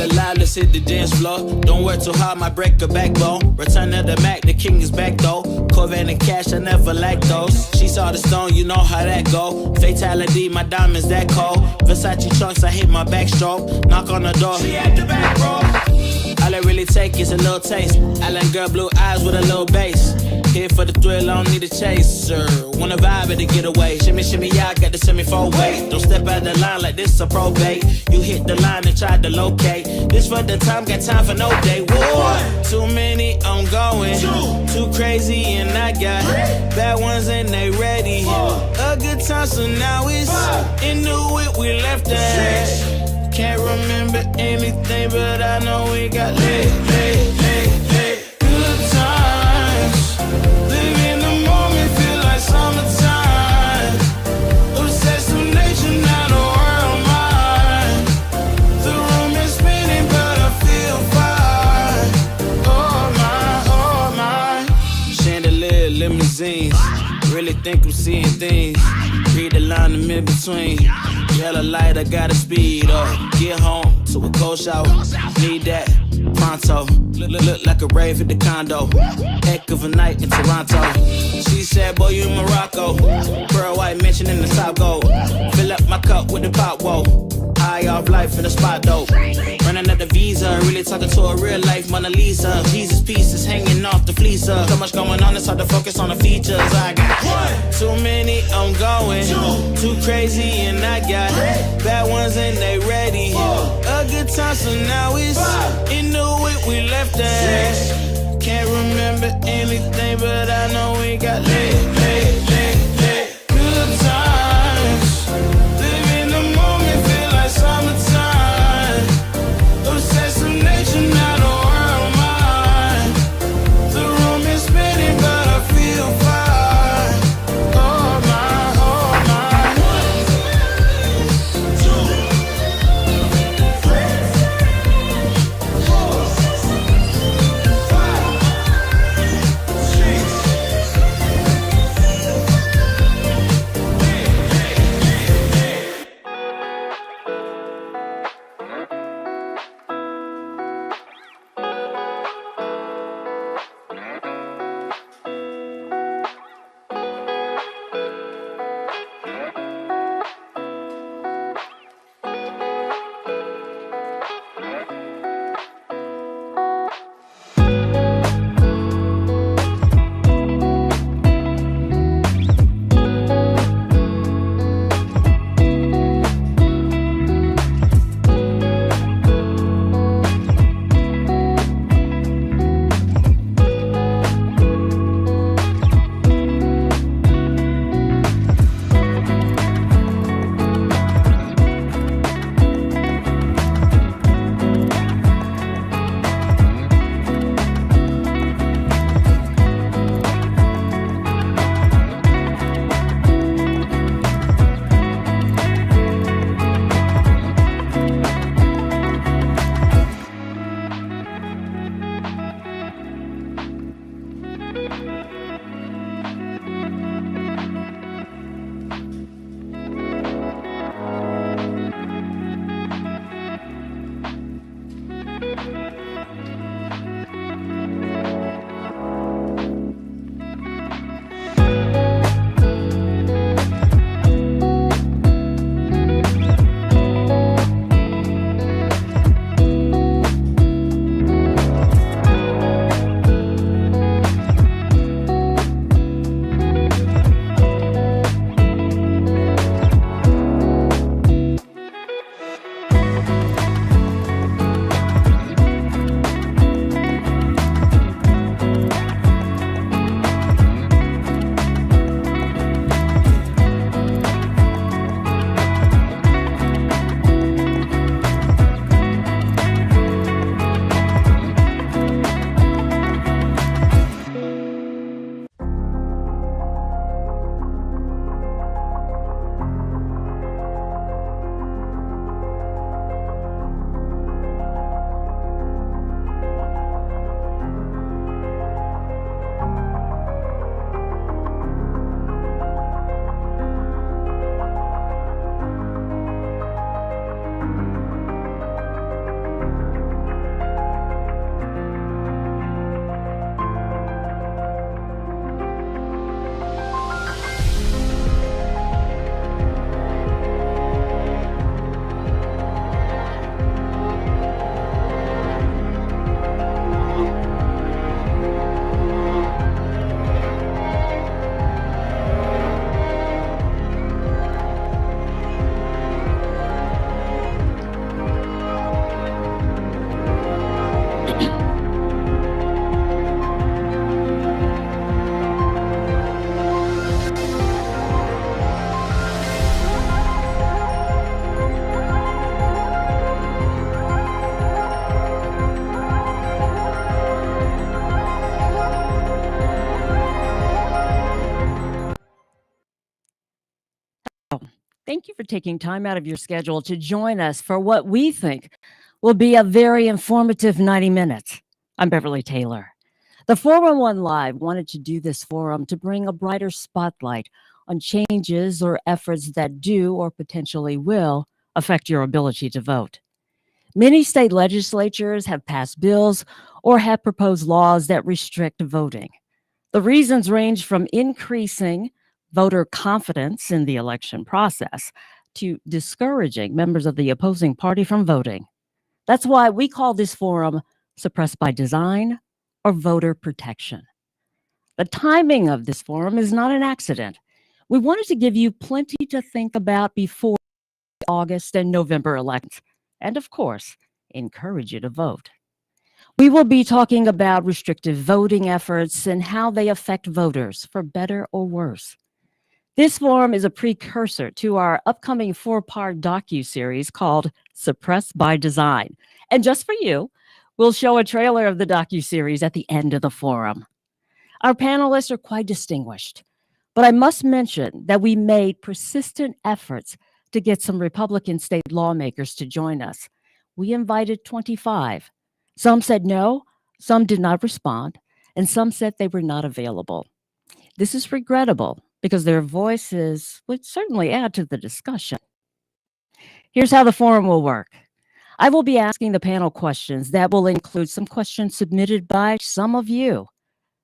Alive, let's hit the dance floor. Don't work too hard, might break a backbone. Return of the Mac, the king is back though. Corvette and cash, I never lack those. She saw the stone, you know how that go. Fatality, my diamonds that cold. Versace trunks, I hit my backstroke. Knock on the door, she at the back row. All I really take is a little taste. Island girl, blue eyes with a little bass. Here for the thrill, I don't need a chaser. Wanna vibe at the getaway. Shimmy, shimmy, yeah, I got the semi-4 weight. Don't step out the line like this a probate. You hit the line and try to locate. This for the time, got time for no day. One, too many, I'm going. Too crazy and I got bad ones and they ready. A good time, so now it's into it, we left that. Can't remember anything, but I know we got lit. Good times, live in the moment, feel like summertime. Obsessed with nature, now the world mine. The room is spinning, but I feel fine. Oh my, limousines. Really think I'm seeing things. Read the line I'm in between. Yellow light, I gotta speed up. Get home to a cold shower. Need that pronto. Look like a rave at the condo. Heck of a night in Toronto. She said, boy, you in Morocco. Pearl white mention in the top gold. Fill up my cup with the pop, whoa. High off life in the spot, though. Running at the visa, really talking to a real life Mona Lisa. Jesus pieces hanging off the fleecer. So much going on, it's hard to focus on the features. I got too many, I'm going. Too crazy, and I got bad ones and they ready. A good time, so now it's in the way we left that. Can't remember anything, but I know we got lit. Good times. Live in the moment, feel like summertime. Obsessed with nature, not a world mind. The room is spinning, but I feel fine. Oh my, oh my. 1, 2, 3, 4, 5, 6. Thank you for taking time out of your schedule to join us for what we think will be a very informative 90 minutes. I'm Beverly Taylor. The 411 Live wanted to do this forum to bring a brighter spotlight on changes or efforts that do or potentially will affect your ability to vote. Many state legislatures have passed bills or have proposed laws that restrict voting. The reasons range from increasing voter confidence in the election process to discouraging members of the opposing party from voting. That's why we call this forum Suppressed by Design or Voter Protection. The timing of this forum is not an accident. We wanted to give you plenty to think about before August and November elections, and of course, encourage you to vote. We will be talking about restrictive voting efforts and how they affect voters, for better or worse. This forum is a precursor to our upcoming 4-part docu-series called Suppressed by Design. And just for you, we'll show a trailer of the docu-series at the end of the forum. Our panelists are quite distinguished, but I must mention that we made persistent efforts to get some Republican state lawmakers to join us. We invited 25. Some said no, some did not respond, and some said they were not available. This is regrettable because their voices would certainly add to the discussion. Here's how the forum will work. I will be asking the panel questions that will include some questions submitted by some of you.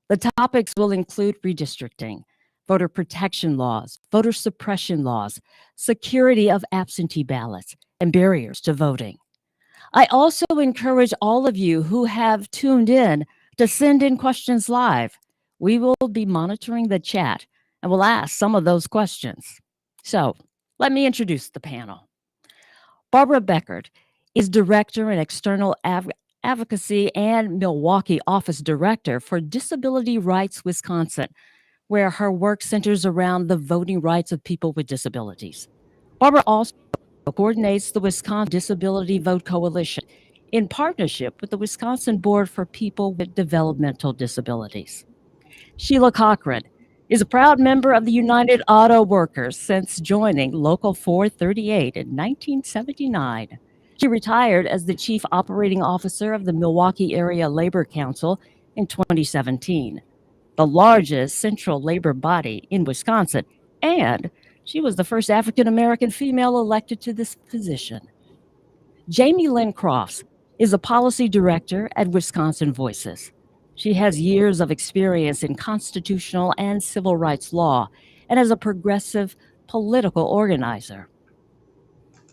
The topics will include redistricting, voter protection laws, voter suppression laws, security of absentee ballots, and barriers to voting. I also encourage all of you who have tuned in to send in questions live. We will be monitoring the chat and will ask some of those questions. So let me introduce the panel. Barbara Beckert is Director in External Advocacy and Milwaukee Office Director for Disability Rights Wisconsin, where her work centers around the voting rights of people with disabilities. Barbara also coordinates the Wisconsin Disability Vote Coalition in partnership with the Wisconsin Board for People with Developmental Disabilities. Sheila Cochran is a proud member of the United Auto Workers since joining Local 438 in 1979. She retired as the Chief Operating Officer of the Milwaukee Area Labor Council in 2017, the largest central labor body in Wisconsin, and she was the first African American female elected to this position. Jamie Lynn Crofts is a policy director at Wisconsin Voices. She has years of experience in constitutional and civil rights law and as a progressive political organizer.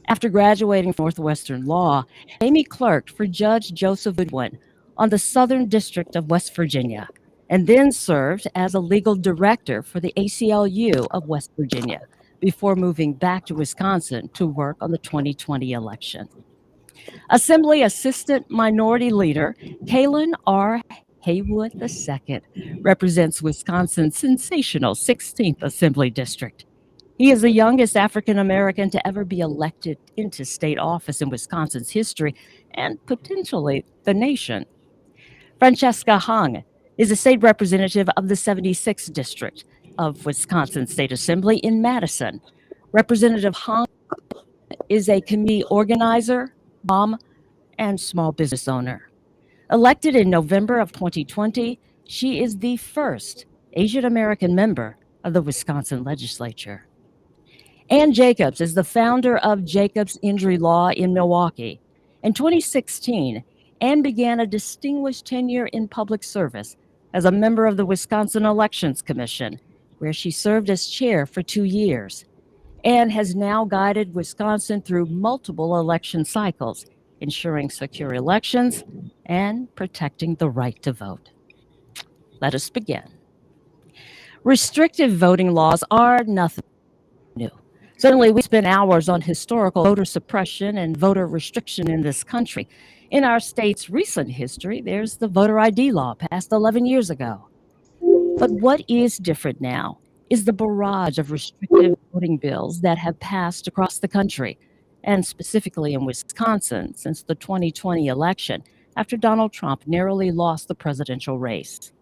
After graduating from Northwestern Law, Amy clerked for Judge Joseph Goodwin on the Southern District of West Virginia, and then served as a legal director for the ACLU of West Virginia before moving back to Wisconsin to work on the 2020 election. Assembly Assistant Minority Leader Kalen R. Haywood II represents Wisconsin's sensational 16th Assembly District. He is the youngest African American to ever be elected into state office in Wisconsin's history and potentially the nation. Francesca Hung is a state representative of the 76th District of Wisconsin State Assembly in Madison. Representative Hung is a community organizer, mom, and small business owner. Elected in November of 2020, she is the first Asian American member of the Wisconsin legislature. Ann Jacobs is the founder of Jacobs Injury Law in Milwaukee. In 2016, Ann began a distinguished tenure in public service as a member of the Wisconsin Elections Commission, where she served as chair for 2 years. Ann has now guided Wisconsin through multiple election cycles, ensuring secure elections and protecting the right to vote. Let us begin. Restrictive voting laws are nothing new. Certainly, we spend hours on historical voter suppression and voter restriction in this country. In our state's recent history, there's the voter ID law passed 11 years ago. But what is different now is the barrage of restrictive voting bills that have passed across the country, and specifically in Wisconsin since the 2020 election, after Donald Trump narrowly lost the presidential race.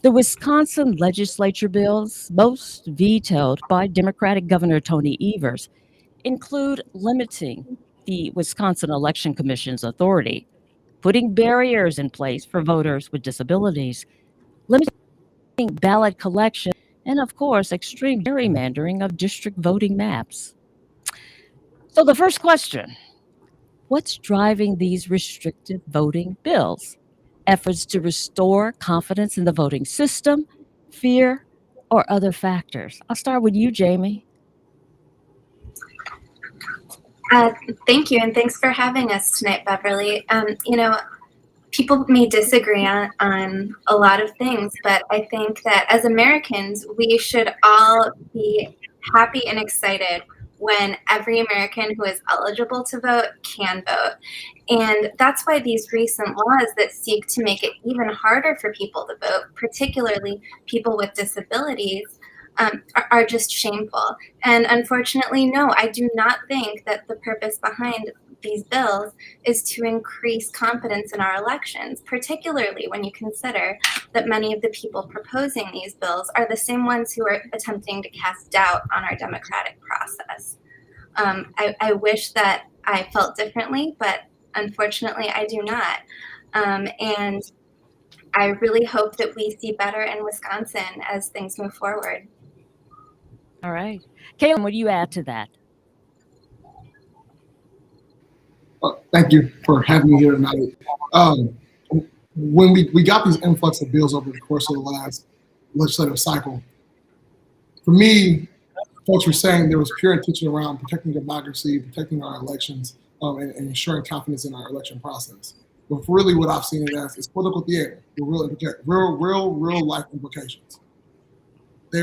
The Wisconsin legislature bills, most vetoed by Democratic Governor Tony Evers, include limiting the Wisconsin Election Commission's authority, putting barriers in place for voters with disabilities, limiting ballot collection, and of course, extreme gerrymandering of district voting maps. So, the first question: what's driving these restrictive voting bills? Efforts to restore confidence in the voting system, fear, or other factors? I'll start with you, Jamie. Uh, Thank you, and thanks for having us tonight, Beverly. People may disagree on a lot of things, but I think that as Americans, we should all be happy and excited when every American who is eligible to vote can vote. And that's why these recent laws that seek to make it even harder for people to vote, particularly people with disabilities, are just shameful. And unfortunately, no, I do not think that the purpose behind these bills is to increase confidence in our elections, particularly when you consider that many of the people proposing these bills are the same ones who are attempting to cast doubt on our democratic process. I wish that I felt differently, but unfortunately, I do not. And I really hope that we see better in Wisconsin as things move forward. All right. Kaylin, what do you add to that? Thank you for having me here tonight. Um, when we got these influx of bills over the course of the last legislative cycle, for me, folks were saying there was pure intention around protecting democracy, protecting our elections, and ensuring confidence in our election process. But really, what I've seen it as is political theater with real life implications. They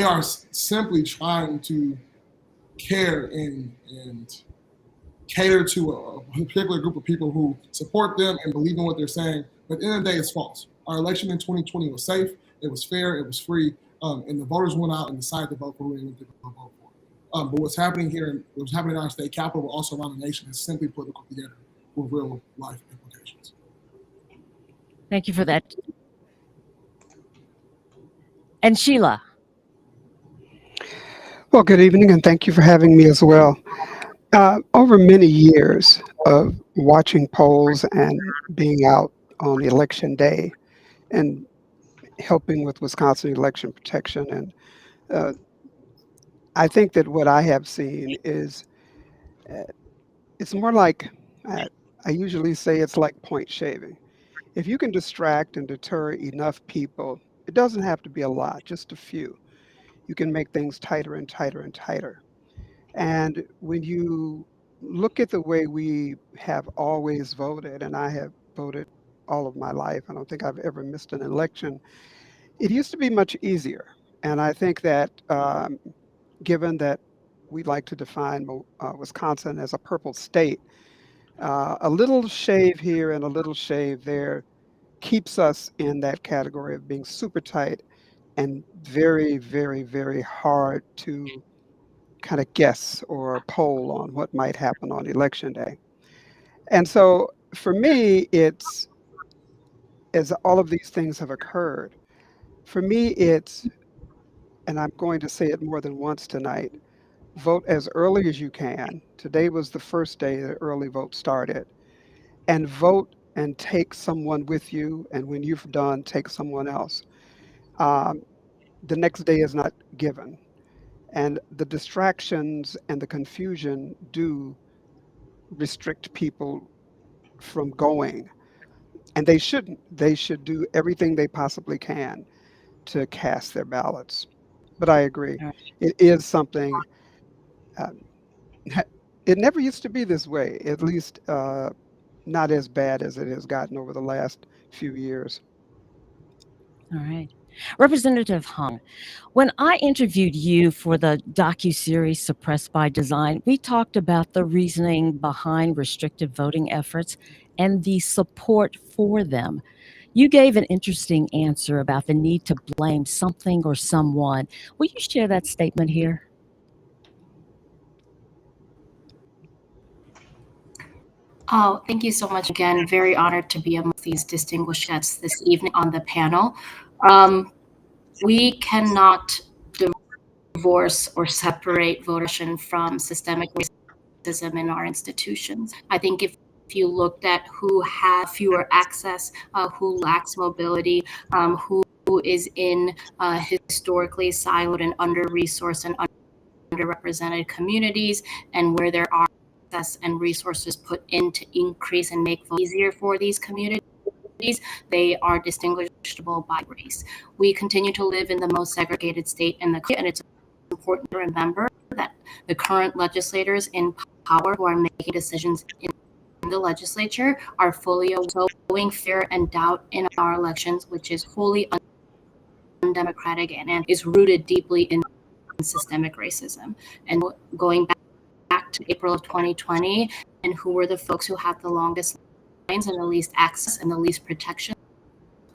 are simply trying to care and cater to a particular group of people who support them and believe in what they're saying. But at the end of the day, it's false. Our election in 2020 was safe, it was fair, it was free, and the voters went out and decided to vote for who they wanted to vote for. But what's happening here, what's happening in our state capital, but also around the nation, is simply political theater with real life implications. Thank you for that. And Sheila. Well, good evening, and thank you for having me as well. Over many years of watching polls and being out on election day and helping with Wisconsin election protection, and uh, I think that what I have seen is uh, it's more like uh, I usually say it's like point shaving. If you can distract and deter enough people, it doesn't have to be a lot, just a few. You can make things tighter and tighter and tighter. And when you look at the way we have always voted, and I have voted all of my life, I don't think I've ever missed an election. It used to be much easier. And I think that given that we like to define Wisconsin as a purple state, a little shave here and a little shave there keeps us in that category of being super tight and very, very, very hard to kind of guess or poll on what might happen on election day. And so for me, it's as all of these things have occurred, for me, it's, and I'm going to say it more than once tonight, vote as early as you can. Today was the first day that early vote started, and vote and take someone with you. And when you've done, take someone else. Um, the next day is not given. And the distractions and the confusion do restrict people from going. And they shouldn't. They should do everything they possibly can to cast their ballots. But I agree. All It is something, um, it never used to be this way, at least not as bad as it has gotten over the last few years. right. Representative Hung, when I interviewed you for the docuseries Suppressed by Design, we talked about the reasoning behind restrictive voting efforts and the support for them. You gave an interesting answer about the need to blame something or someone. Will you share that statement here? Oh, thank you so much again. Very honored to be among these distinguished guests this evening on the panel. Um, we cannot divorce or separate voter from systemic racism in our institutions. I think if you looked at who have fewer access, who lacks mobility, who is in historically siloed and under-resourced and underrepresented communities, and where there are access and resources put in to increase and make voting easier for these communities, they are distinguishable by race. We continue to live in the most segregated state in the country, and it's important to remember that the current legislators in power who are making decisions in the legislature are fully sowing fear and doubt in our elections, which is wholly undemocratic and is rooted deeply in systemic racism. And going back to April of 2020, and who were the folks who had the longest lines and the least access and the least protection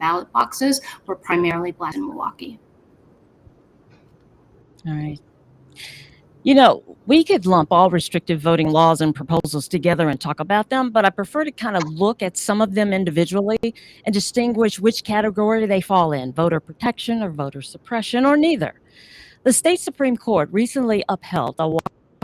ballot boxes were primarily Black in Milwaukee. All right. You know, we could lump all restrictive voting laws and proposals together and talk about them, but I prefer to kind of look at some of them individually and distinguish which category they fall in, voter protection or voter suppression, or neither. The state Supreme Court recently upheld a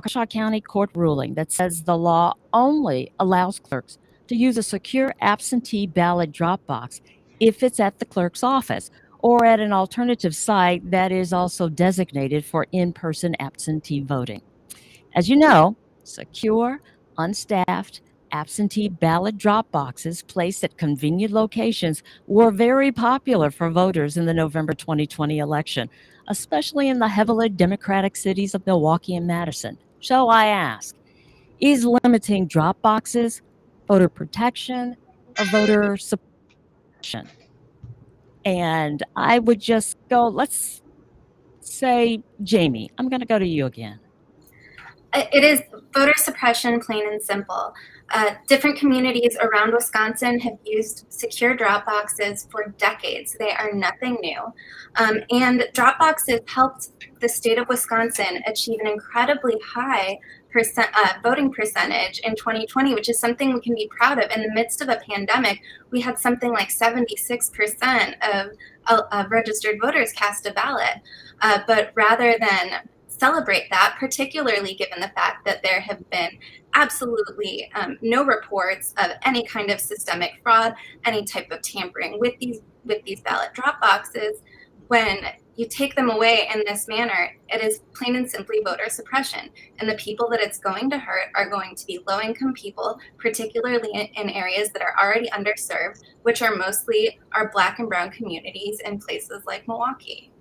Waukesha County court ruling that says the law only allows clerks to use a secure absentee ballot drop box if it's at the clerk's office or at an alternative site that is also designated for in-person absentee voting. As you know, secure, unstaffed, absentee ballot drop boxes placed at convenient locations were very popular for voters in the November 2020 election, especially in the heavily Democratic cities of Milwaukee and Madison. So I ask, is limiting drop boxes voter protection or voter suppression? And I would just go, let's say, Jamie, I'm going to go to you again. It is voter suppression, plain and simple. Different communities around Wisconsin have used secure drop boxes for decades. They are nothing new. And drop boxes helped the state of Wisconsin achieve an incredibly high voting percentage in 2020, which is something we can be proud of. In the midst of a pandemic, we had something like 76% of registered voters cast a ballot. But rather than celebrate that, particularly given the fact that there have been absolutely no reports of any kind of systemic fraud, any type of tampering with these ballot drop boxes. When you take them away in this manner, it is plain and simply voter suppression. And the people that it's going to hurt are going to be low-income people, particularly in areas that are already underserved, which are mostly our Black and brown communities in places like Milwaukee.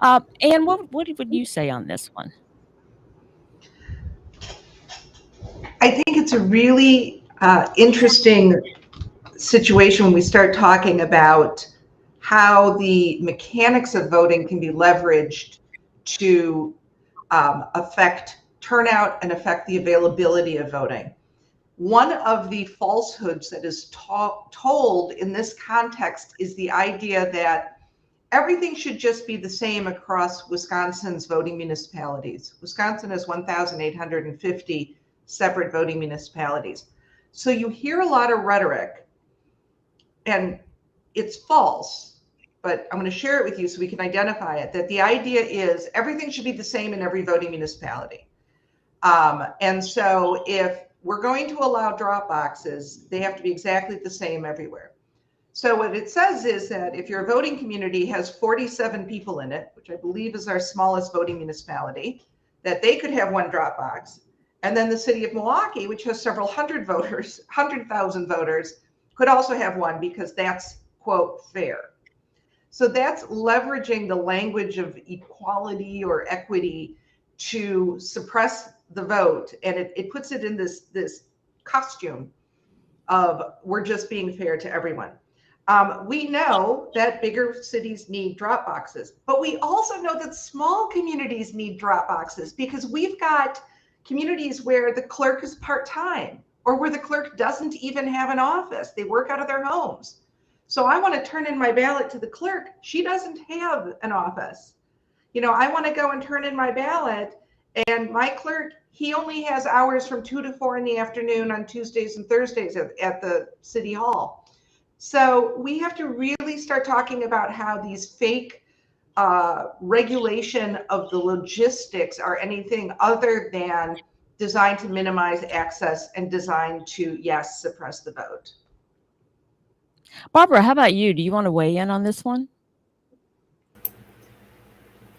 Anne, what would you say on this one? I think it's a really interesting situation when we start talking about how the mechanics of voting can be leveraged to affect turnout and affect the availability of voting. One of the falsehoods that is told in this context is the idea that everything should just be the same across Wisconsin's voting municipalities. Wisconsin has 1,850 separate voting municipalities. So you hear a lot of rhetoric, and it's false, but I'm going to share it with you so we can identify it, that the idea is everything should be the same in every voting municipality. And so if we're going to allow drop boxes, they have to be exactly the same everywhere. So what it says is that if your voting community has 47 people in it, which I believe is our smallest voting municipality, that they could have one drop box. And then the city of Milwaukee, which has several hundred voters, 100,000 voters, could also have one because that's, quote, fair. So that's leveraging the language of equality or equity to suppress the vote. And it puts it in this costume of we're just being fair to everyone. We know that bigger cities need drop boxes, but we also know that small communities need drop boxes because we've got communities where the clerk is part-time or where the clerk doesn't even have an office. They work out of their homes. So I want to turn in my ballot to the clerk. She doesn't have an office. You know, I want to go and turn in my ballot, and my clerk, he only has hours from 2 to 4 in the afternoon on Tuesdays and Thursdays at the city hall. So we have to really start talking about how these fake regulation of the logistics are anything other than designed to minimize access and designed to, yes, suppress the vote. Barbara, how about you? Do you want to weigh in on this one?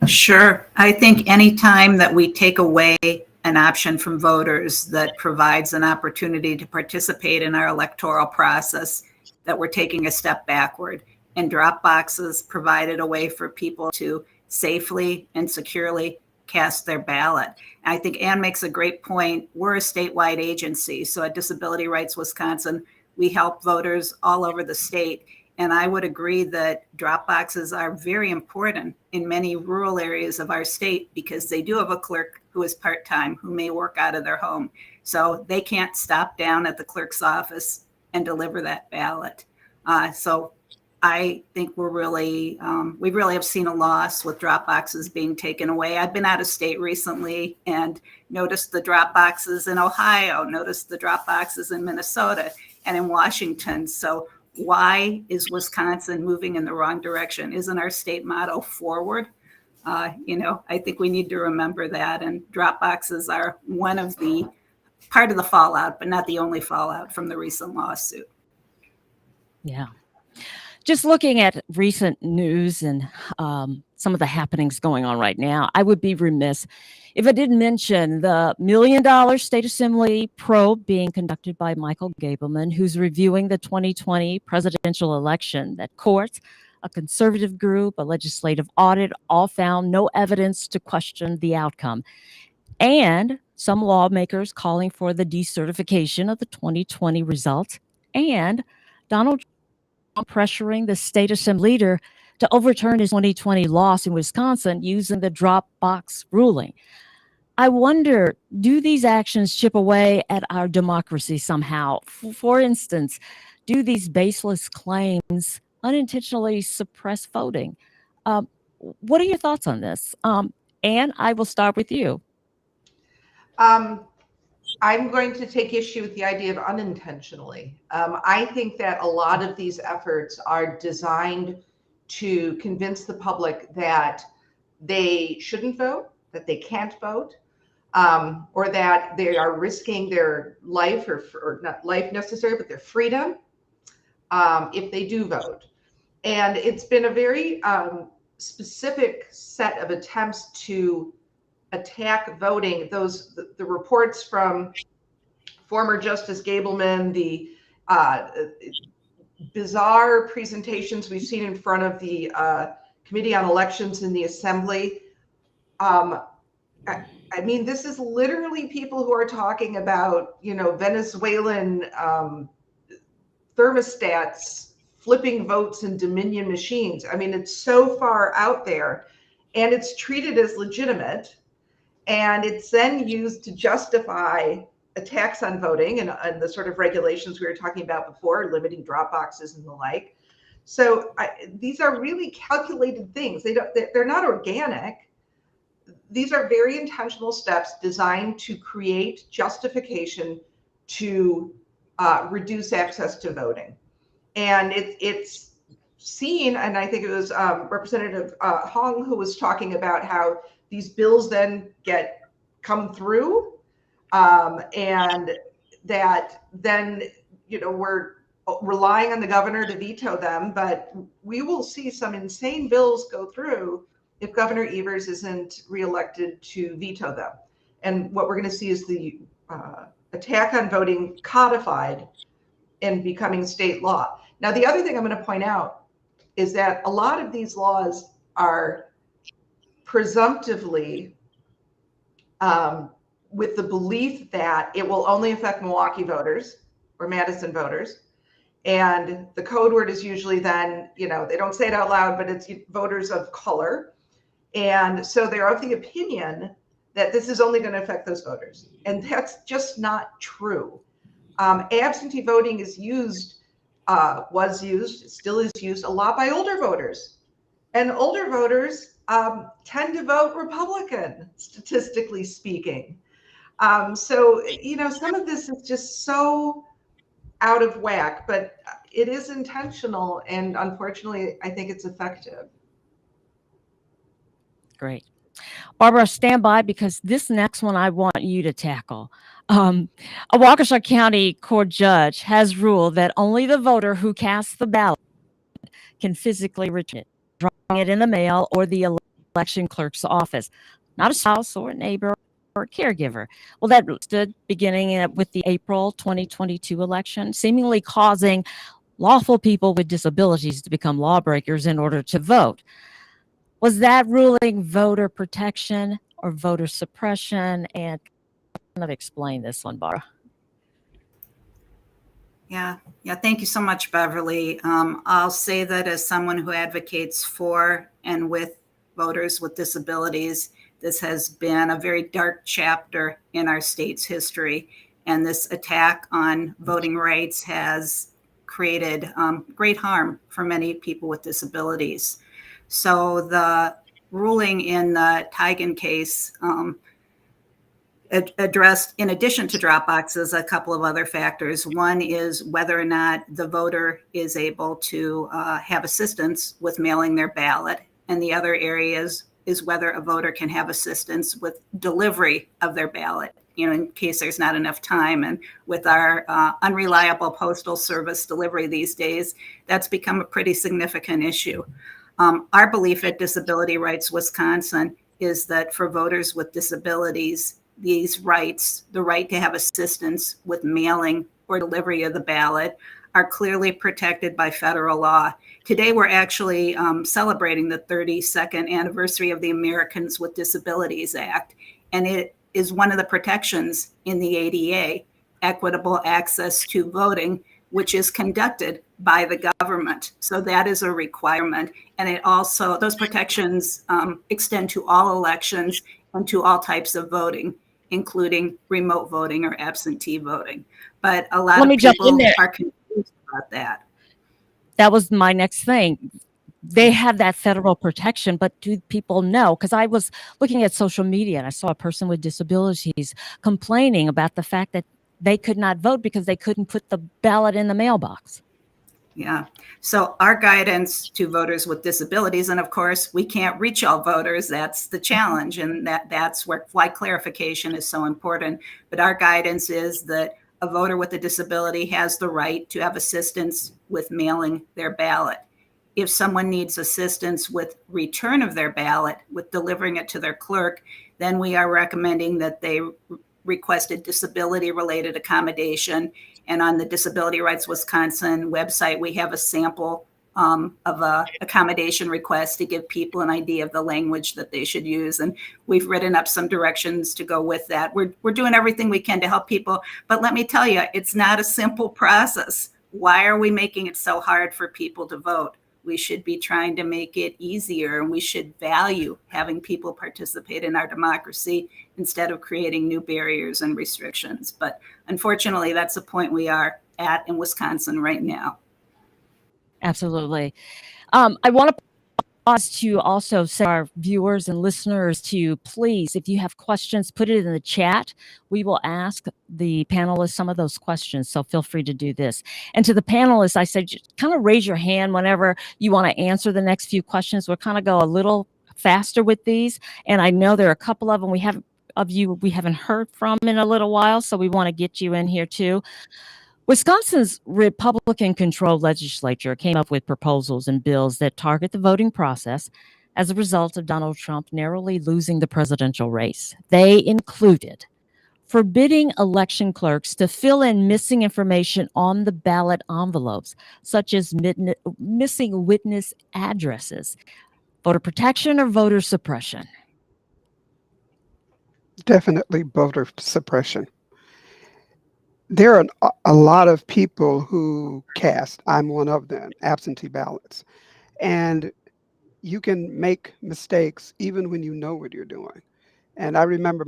Sure. I think any time that we take away an option from voters that provides an opportunity to participate in our electoral process, that we're taking a step backward. And drop boxes provided a way for people to safely and securely cast their ballot. And I think Ann makes a great point. We're a statewide agency. So at Disability Rights Wisconsin, we help voters all over the state. And I would agree that drop boxes are very important in many rural areas of our state because they do have a clerk who is part-time, who may work out of their home. So they can't stop down at the clerk's office and deliver that ballot. So I think we really have seen a loss with drop boxes being taken away. I've been out of state recently and noticed the drop boxes in Ohio, noticed the drop boxes in Minnesota and in Washington. So why is Wisconsin moving in the wrong direction? Isn't our state motto forward? I think we need to remember that. And drop boxes are one of the part of the fallout, but not the only fallout from the recent lawsuit. Yeah. Just looking at recent news and some of the happenings going on right now, I would be remiss if I didn't mention the $1 million state assembly probe being conducted by Michael Gableman, who's reviewing the 2020 presidential election. That courts, a conservative group, a legislative audit, all found no evidence to question the outcome. And some lawmakers calling for the decertification of the 2020 results. And Donald Trump pressuring the state assembly leader to overturn his 2020 loss in Wisconsin using the drop box ruling. I wonder, do these actions chip away at our democracy somehow? For instance, do these baseless claims unintentionally suppress voting? What are your thoughts on this? Anne, I will start with you. I'm going to take issue with the idea of unintentionally. I think that a lot of these efforts are designed to convince the public that they shouldn't vote, that they can't vote, or that they are risking their life or not life necessary, but their freedom if they do vote. And it's been a very specific set of attempts to attack voting. The reports from former Justice Gableman, the bizarre presentations we've seen in front of the Committee on Elections in the Assembly. I mean, this is literally people who are talking about, Venezuelan thermostats flipping votes in Dominion machines. I mean, it's so far out there, and it's treated as legitimate. And it's then used to justify attacks on voting and the sort of regulations we were talking about before, limiting drop boxes and the like. So these are really calculated things. They're not organic. These are very intentional steps designed to create justification to reduce access to voting. And it's seen, and I think it was Representative Hong who was talking about how these bills then come through, and that then, we're relying on the governor to veto them, but we will see some insane bills go through if Governor Evers isn't reelected to veto them. And what we're going to see is the attack on voting codified and becoming state law. Now, the other thing I'm going to point out is that a lot of these laws are presumptively with the belief that it will only affect Milwaukee voters or Madison voters. And the code word is usually then, they don't say it out loud, but it's voters of color. And so they're of the opinion that this is only going to affect those voters. And that's just not true. Absentee voting is was used, still is used a lot by older voters. And older voters tend to vote Republican, statistically speaking. So, some of this is just so out of whack, but it is intentional. And unfortunately, I think it's effective. Great. Barbara, stand by because this next one I want you to tackle. A Waukesha County court judge has ruled that only the voter who casts the ballot can physically return it, dropping it in the mail or the election clerk's office, not a spouse or a neighbor or a caregiver. Well, that stood beginning with the April 2022 election, seemingly causing lawful people with disabilities to become lawbreakers in order to vote. Was that ruling voter protection or voter suppression? And kind of explain this one, Barbara. Yeah. Thank you so much, Beverly. I'll say that as someone who advocates for and with voters with disabilities, this has been a very dark chapter in our state's history. And this attack on voting rights has created great harm for many people with disabilities. So the ruling in the Tigan case addressed, in addition to drop boxes, a couple of other factors. One is whether or not the voter is able to have assistance with mailing their ballot. And the other areas is whether a voter can have assistance with delivery of their ballot, in case there's not enough time. And with our unreliable postal service delivery these days, that's become a pretty significant issue. Our belief at Disability Rights Wisconsin is that for voters with disabilities, these rights, the right to have assistance with mailing or delivery of the ballot, are clearly protected by federal law. Today, we're actually celebrating the 32nd anniversary of the Americans with Disabilities Act, and it is one of the protections in the ADA, equitable access to voting, which is conducted by the government. So that is a requirement. And it also, those protections extend to all elections and to all types of voting, including remote voting or absentee voting. But a lot of people are confused about that. That was my next thing. They have that federal protection, but do people know? Because I was looking at social media and I saw a person with disabilities complaining about the fact that they could not vote because they couldn't put the ballot in the mailbox. Yeah. So our guidance to voters with disabilities, and of course, we can't reach all voters. That's the challenge. And that's why clarification is so important. But our guidance is that a voter with a disability has the right to have assistance with mailing their ballot. If someone needs assistance with return of their ballot, with delivering it to their clerk, then we are recommending that they request a disability-related accommodation. And on the Disability Rights Wisconsin website, we have a sample of a accommodation request to give people an idea of the language that they should use. And we've written up some directions to go with that. We're doing everything we can to help people. But let me tell you, it's not a simple process. Why are we making it so hard for people to vote? We should be trying to make it easier, and we should value having people participate in our democracy instead of creating new barriers and restrictions. But unfortunately, that's the point we are at in Wisconsin right now. Absolutely. I want to pause to also say to our viewers and listeners to please, if you have questions, put it in the chat. We will ask the panelists some of those questions, so feel free to do this. And to the panelists, I say just kind of raise your hand whenever you want to answer the next few questions. We'll kind of go a little faster with these. And I know there are a couple of them we haven't heard from in a little while, so we want to get you in here too. Wisconsin's Republican-controlled legislature came up with proposals and bills that target the voting process as a result of Donald Trump narrowly losing the presidential race. They included forbidding election clerks to fill in missing information on the ballot envelopes, such as missing witness addresses, voter protection or voter suppression. Definitely voter suppression. There are a lot of people who cast, I'm one of them, absentee ballots. And you can make mistakes even when you know what you're doing. And I remember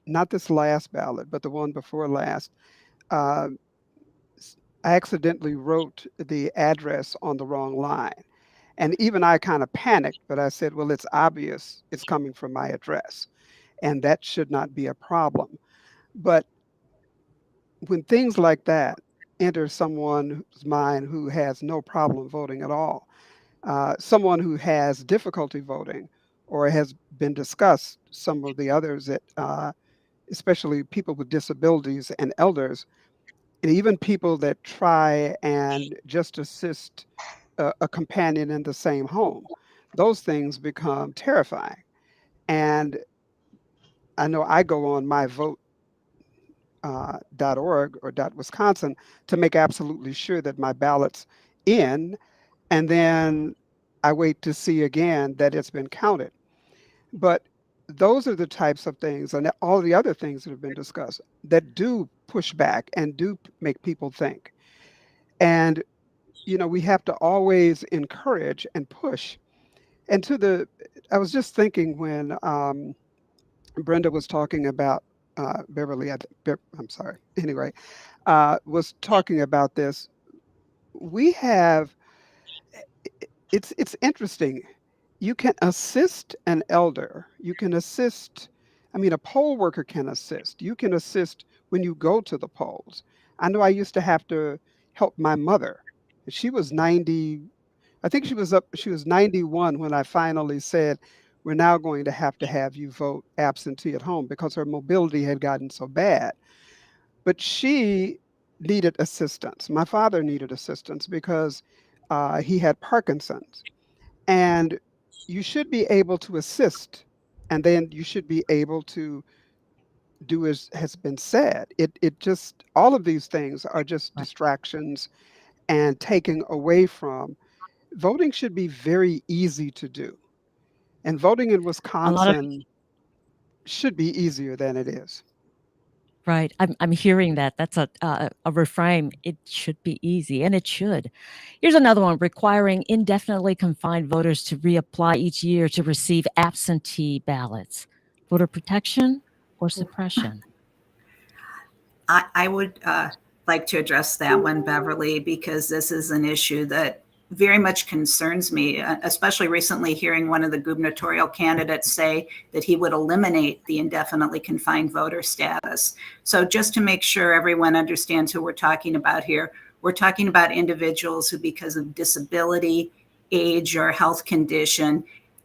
not this last ballot, but the one before last, I accidentally wrote the address on the wrong line. And even I kind of panicked, but I said, well, it's obvious it's coming from my address. And that should not be a problem. But when things like that enter someone's mind who has no problem voting at all, someone who has difficulty voting or has been discussed, some of the others that, especially people with disabilities and elders, and even people that try and just assist a companion in the same home, those things become terrifying. And I know I go on myvote.org or .wisconsin to make absolutely sure that my ballot's in, and then I wait to see again that it's been counted. But those are the types of things, and all the other things that have been discussed, that do push back and do make people think. And we have to always encourage and push. And I was just thinking when Brenda was talking about Beverly, I'm sorry, anyway, was talking about this. We have, it's interesting. You can assist an elder. You can assist, I mean, a poll worker can assist. You can assist when you go to the polls. I know I used to have to help my mother. She was 90, I think she was 91 when I finally said, we're now going to have you vote absentee at home because her mobility had gotten so bad. But she needed assistance. My father needed assistance because he had Parkinson's. And you should be able to assist, and then you should be able to do as has been said. It just, all of these things are just Right. distractions and taking away from. Voting should be very easy to do. And voting in A lot of Wisconsin should be easier than it is. Right. I'm hearing that. That's a refrain. It should be easy, and it should. Here's another one requiring indefinitely confined voters to reapply each year to receive absentee ballots. Voter protection or suppression? I would like to address that one, Beverly, because this is an issue that very much concerns me, especially recently hearing one of the gubernatorial candidates say that he would eliminate the indefinitely confined voter status. So just to make sure everyone understands who we're talking about here, we're talking about individuals who, because of disability, age, or health condition,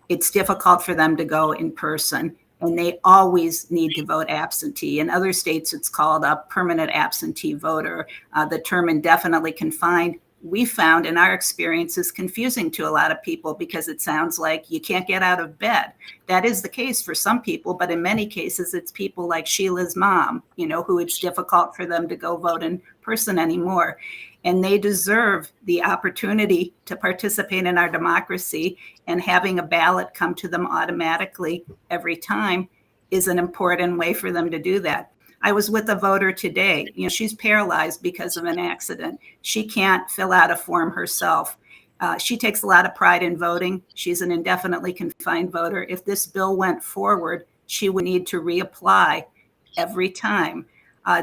it's difficult for them to go in person, and they always need to vote absentee. In other states, it's called a permanent absentee voter. The term indefinitely confined, we found in our experience, is confusing to a lot of people because it sounds like you can't get out of bed. That is the case for some people, but in many cases, it's people like Sheila's mom, who it's difficult for them to go vote in person anymore. And they deserve the opportunity to participate in our democracy, and having a ballot come to them automatically every time is an important way for them to do that. I was with a voter today. She's paralyzed because of an accident. She can't fill out a form herself. She takes a lot of pride in voting. She's an indefinitely confined voter. If this bill went forward, she would need to reapply every time.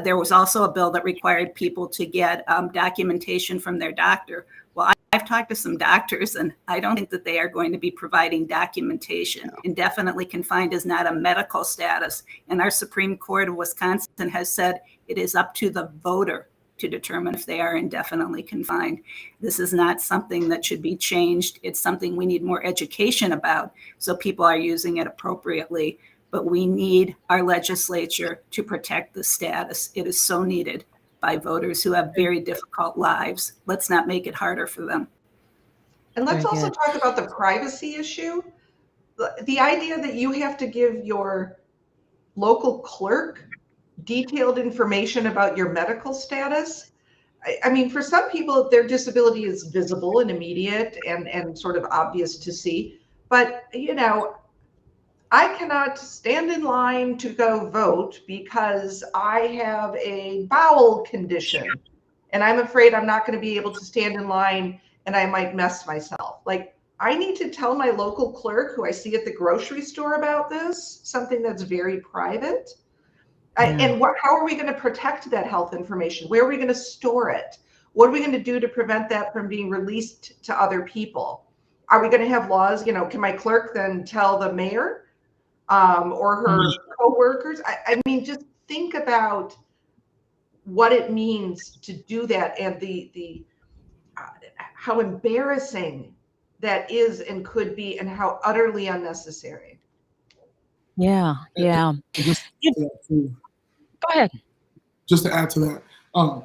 There was also a bill that required people to get documentation from their doctor. Well, I've talked to some doctors, and I don't think that they are going to be providing documentation. Indefinitely confined is not a medical status, and our Supreme Court of Wisconsin has said it is up to the voter to determine if they are indefinitely confined. This is not something that should be changed. It's something we need more education about so people are using it appropriately. But we need our legislature to protect the status. It is so needed by voters who have very difficult lives. Let's not make it harder for them. And let's Very also good. talk about the privacy issue. The idea that you have to give your local clerk detailed information about your medical status. I mean, for some people, their disability is visible and immediate and sort of obvious to see. But, I cannot stand in line to go vote because I have a bowel condition and I'm afraid I'm not going to be able to stand in line and I might mess myself. Like, I need to tell my local clerk who I see at the grocery store about this, something that's very private. Yeah. How are we going to protect that health information? Where are we going to store it? What are we going to do to prevent that from being released to other people? Are we going to have laws? Can my clerk then tell the mayor or her coworkers? I mean, just think about what it means to do that, and the how embarrassing that is and could be, and how utterly unnecessary. Yeah, yeah. And just You- to that too, Go ahead. just to add to that,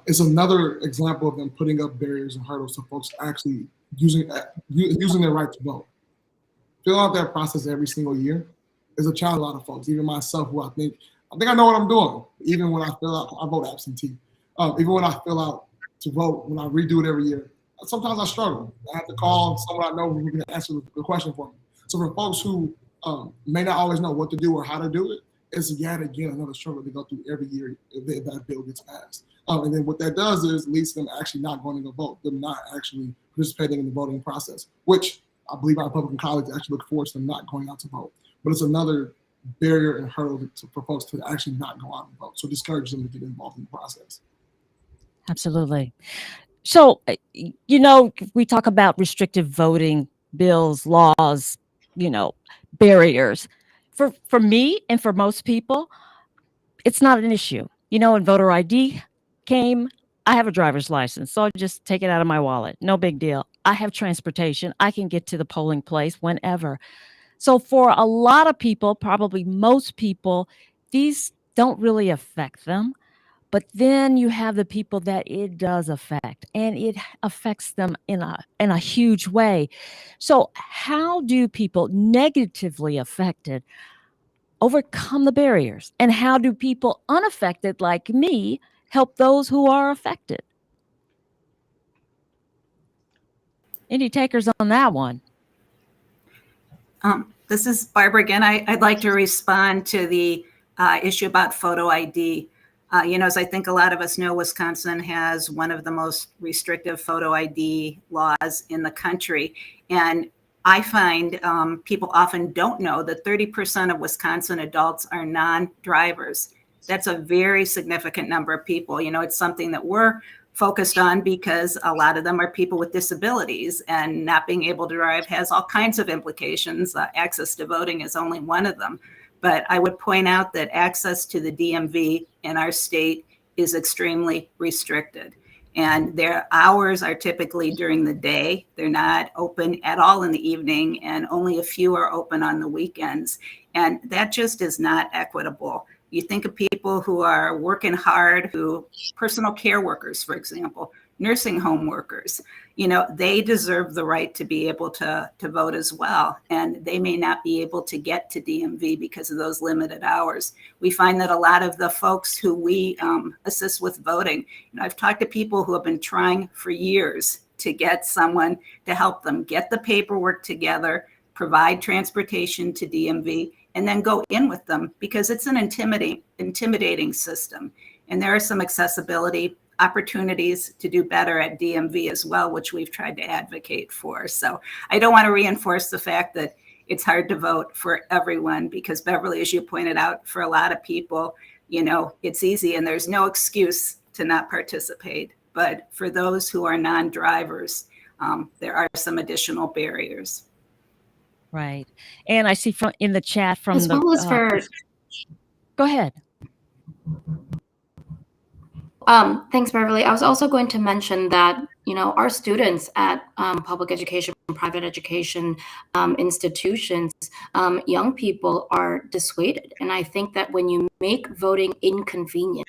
it's another example of them putting up barriers and hurdles to folks actually using their right to vote. Filling out that process every single year is a challenge. A lot of folks, even myself, who I think I know what I'm doing. Even when I fill out, I vote absentee. Even when I fill out to vote, when I redo it every year, sometimes I struggle. I have to call someone I know who can answer the question for me. So for folks who may not always know what to do or how to do it, it's yet again another struggle to go through every year if that bill gets passed. And then what that does is leads to them actually not going to go vote, them not actually participating in the voting process, which I believe our Republican colleagues actually look forward to them not going out to vote. But it's another barrier and hurdle for folks to actually not go out and vote. So it discourages them to get involved in the process. Absolutely. So, you know, we talk about restrictive voting bills, laws, you know, barriers. For me and for most people, it's not an issue. You know, when voter ID came, I have a driver's license, so I just take it out of my wallet. No big deal. I have transportation. I can get to the polling place whenever. So for a lot of people, probably most people, these don't really affect them. But then you have the people that it does affect, and it affects them in a huge way. So how do people negatively affected overcome the barriers? And how do people unaffected like me help those who are affected? Any takers on that one? This is Barbara again. I'd like to respond to the issue about photo ID. You know, as I think a lot of us know, Wisconsin has one of the most restrictive photo ID laws in the country. And I find people often don't know that 30% of Wisconsin adults are non-drivers. That's a very significant number of people. You know, it's something that we're focused on because a lot of them are people with disabilities, and not being able to drive has all kinds of implications. Access to voting is only one of them. But I would point out that access to the DMV in our state is extremely restricted. And their hours are typically during the day. They're not open at all in the evening, and only a few are open on the weekends. And that just is not equitable. You think of people who are working hard, who personal care workers, for example, nursing home workers, you know, they deserve the right to be able to vote as well. And they may not be able to get to DMV because of those limited hours. We find that a lot of the folks who we assist with voting, you know, I've talked to people who have been trying for years to get someone to help them get the paperwork together, provide transportation to DMV, and then go in with them, because it's an intimidating system. And there are some accessibility opportunities to do better at DMV as well, which we've tried to advocate for. So I don't want to reinforce the fact that it's hard to vote for everyone, because Beverly, as you pointed out, for a lot of people, you know, it's easy and there's no excuse to not participate. But for those who are non-drivers, there are some additional barriers. Right. And I see from in the chat from As well as for go ahead. Thanks, Beverly. I was also going to mention that, you know, our students at public education, private education institutions, young people are dissuaded. And I think that when you make voting inconvenient,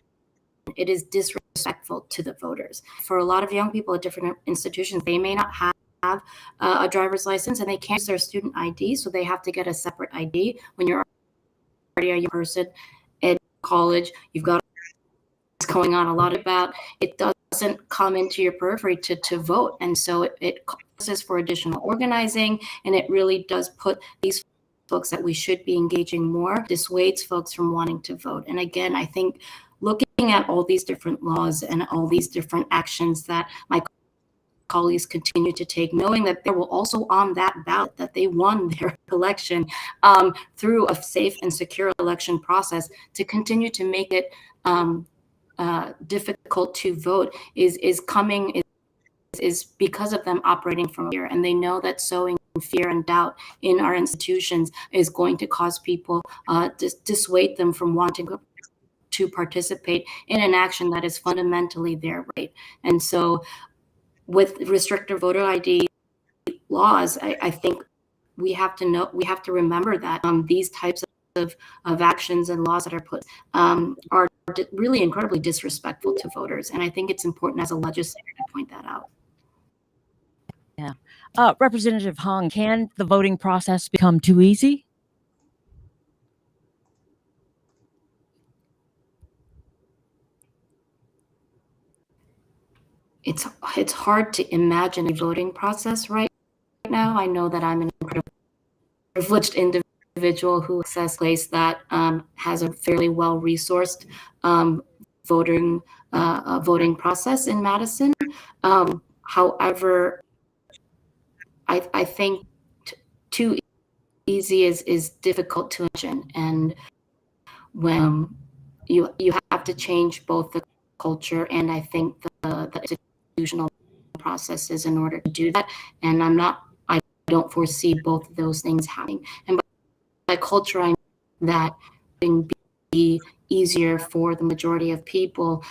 it is disrespectful to the voters. For a lot of young people at different institutions, they may not have a driver's license, and they can't use their student ID, so they have to get a separate ID. When you're already a young person in college, you've got going on a lot about it doesn't come into your periphery to vote, and so it causes for additional organizing, and it really does put these folks that we should be engaging more, dissuades folks from wanting to vote. And again, I think looking at all these different laws and all these different actions that my colleagues continue to take, knowing that they were also on that ballot, that they won their election through a safe and secure election process, to continue to make it difficult to vote is because of them operating from fear. And they know that sowing fear and doubt in our institutions is going to cause people dissuade them from wanting to participate in an action that is fundamentally their right. And so with restricted voter ID laws, I think we have to remember that these types of actions and laws that are put are really incredibly disrespectful to voters. And I think it's important as a legislator to point that out. Yeah. Representative Hung, can the voting process become too easy? It's hard to imagine a voting process right now. I know that I'm an incredibly privileged individual who access a place that has a fairly well-resourced voting process in Madison. However, I think too easy is difficult to imagine, and when you have to change both the culture and I think the institutional processes in order to do that. And I don't foresee both of those things happening. And by culture, I mean that be easier for the majority of people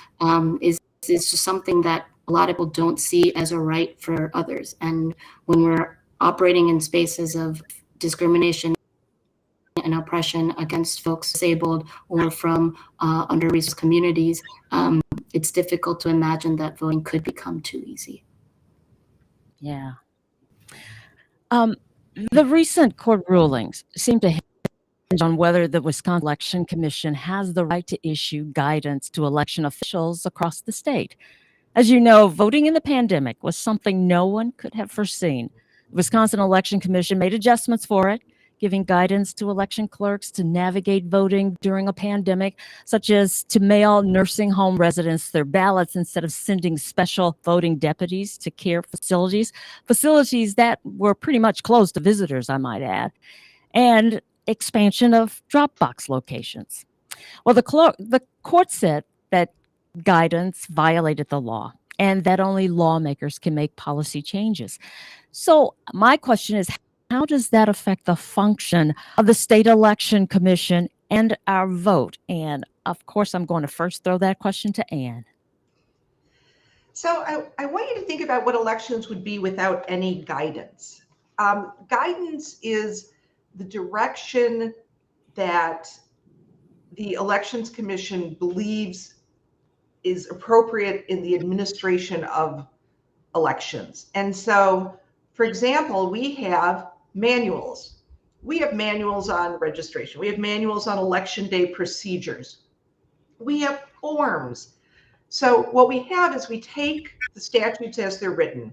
is just something that a lot of people don't see as a right for others. And when we're operating in spaces of discrimination and oppression against folks disabled or from under-resourced communities, it's difficult to imagine that voting could become too easy. Yeah. The recent court rulings seem to hinge on whether the Wisconsin Election Commission has the right to issue guidance to election officials across the state. As you know, voting in the pandemic was something no one could have foreseen. The Wisconsin Election Commission made adjustments for it, giving guidance to election clerks to navigate voting during a pandemic, such as to mail nursing home residents their ballots instead of sending special voting deputies to care facilities that were pretty much closed to visitors, I might add, and expansion of drop box locations. Well, the court said that guidance violated the law and that only lawmakers can make policy changes. So my question is, how does that affect the function of the State Election Commission and our vote? And of course, I'm going to first throw that question to Ann. So I want you to think about what elections would be without any guidance. Guidance is the direction that the Elections Commission believes is appropriate in the administration of elections. And so, for example, we have manuals. We have manuals on registration. We have manuals on election day procedures. We have forms. So what we have is we take the statutes as they're written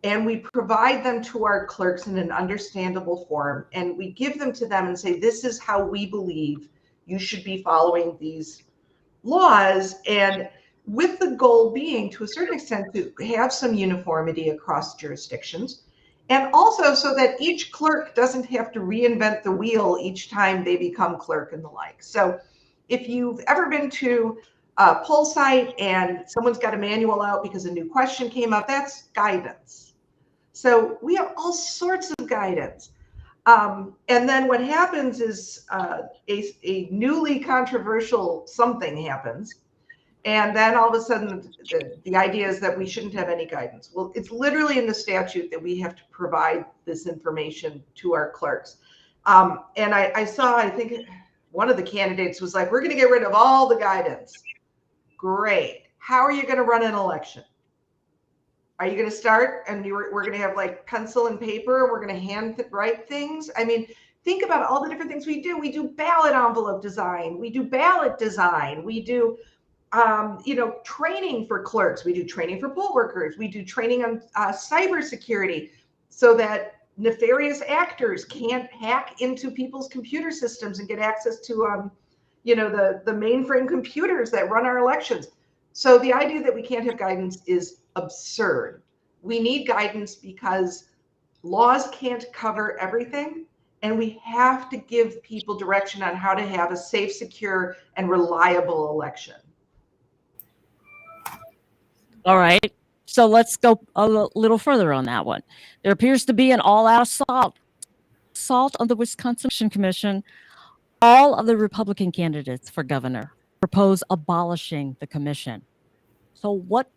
and we provide them to our clerks in an understandable form, and we give them to them and say, this is how we believe you should be following these laws, and with the goal being, to a certain extent, to have some uniformity across jurisdictions, and also so that each clerk doesn't have to reinvent the wheel each time they become clerk and the like. So if you've ever been to a poll site and someone's got a manual out because a new question came up, that's guidance. So we have all sorts of guidance. And then what happens is a newly controversial something happens. And then all of a sudden, the idea is that we shouldn't have any guidance. Well, it's literally in the statute that we have to provide this information to our clerks. And I saw, I think one of the candidates was like, we're going to get rid of all the guidance. Great. How are you going to run an election? Are you going to start and we're going to have like pencil and paper and we're going to hand write things? I mean, think about all the different things we do. We do ballot envelope design. We do ballot design. We do, training for clerks. We do training for poll workers. We do training on cybersecurity so that nefarious actors can't hack into people's computer systems and get access to, the mainframe computers that run our elections. So the idea that we can't have guidance is absurd. We need guidance because laws can't cover everything, and we have to give people direction on how to have a safe, secure, and reliable election. All right. So let's go a little further on that one. There appears to be an all-out assault on the Wisconsin Election Commission. All of the Republican candidates for governor propose abolishing the commission. So what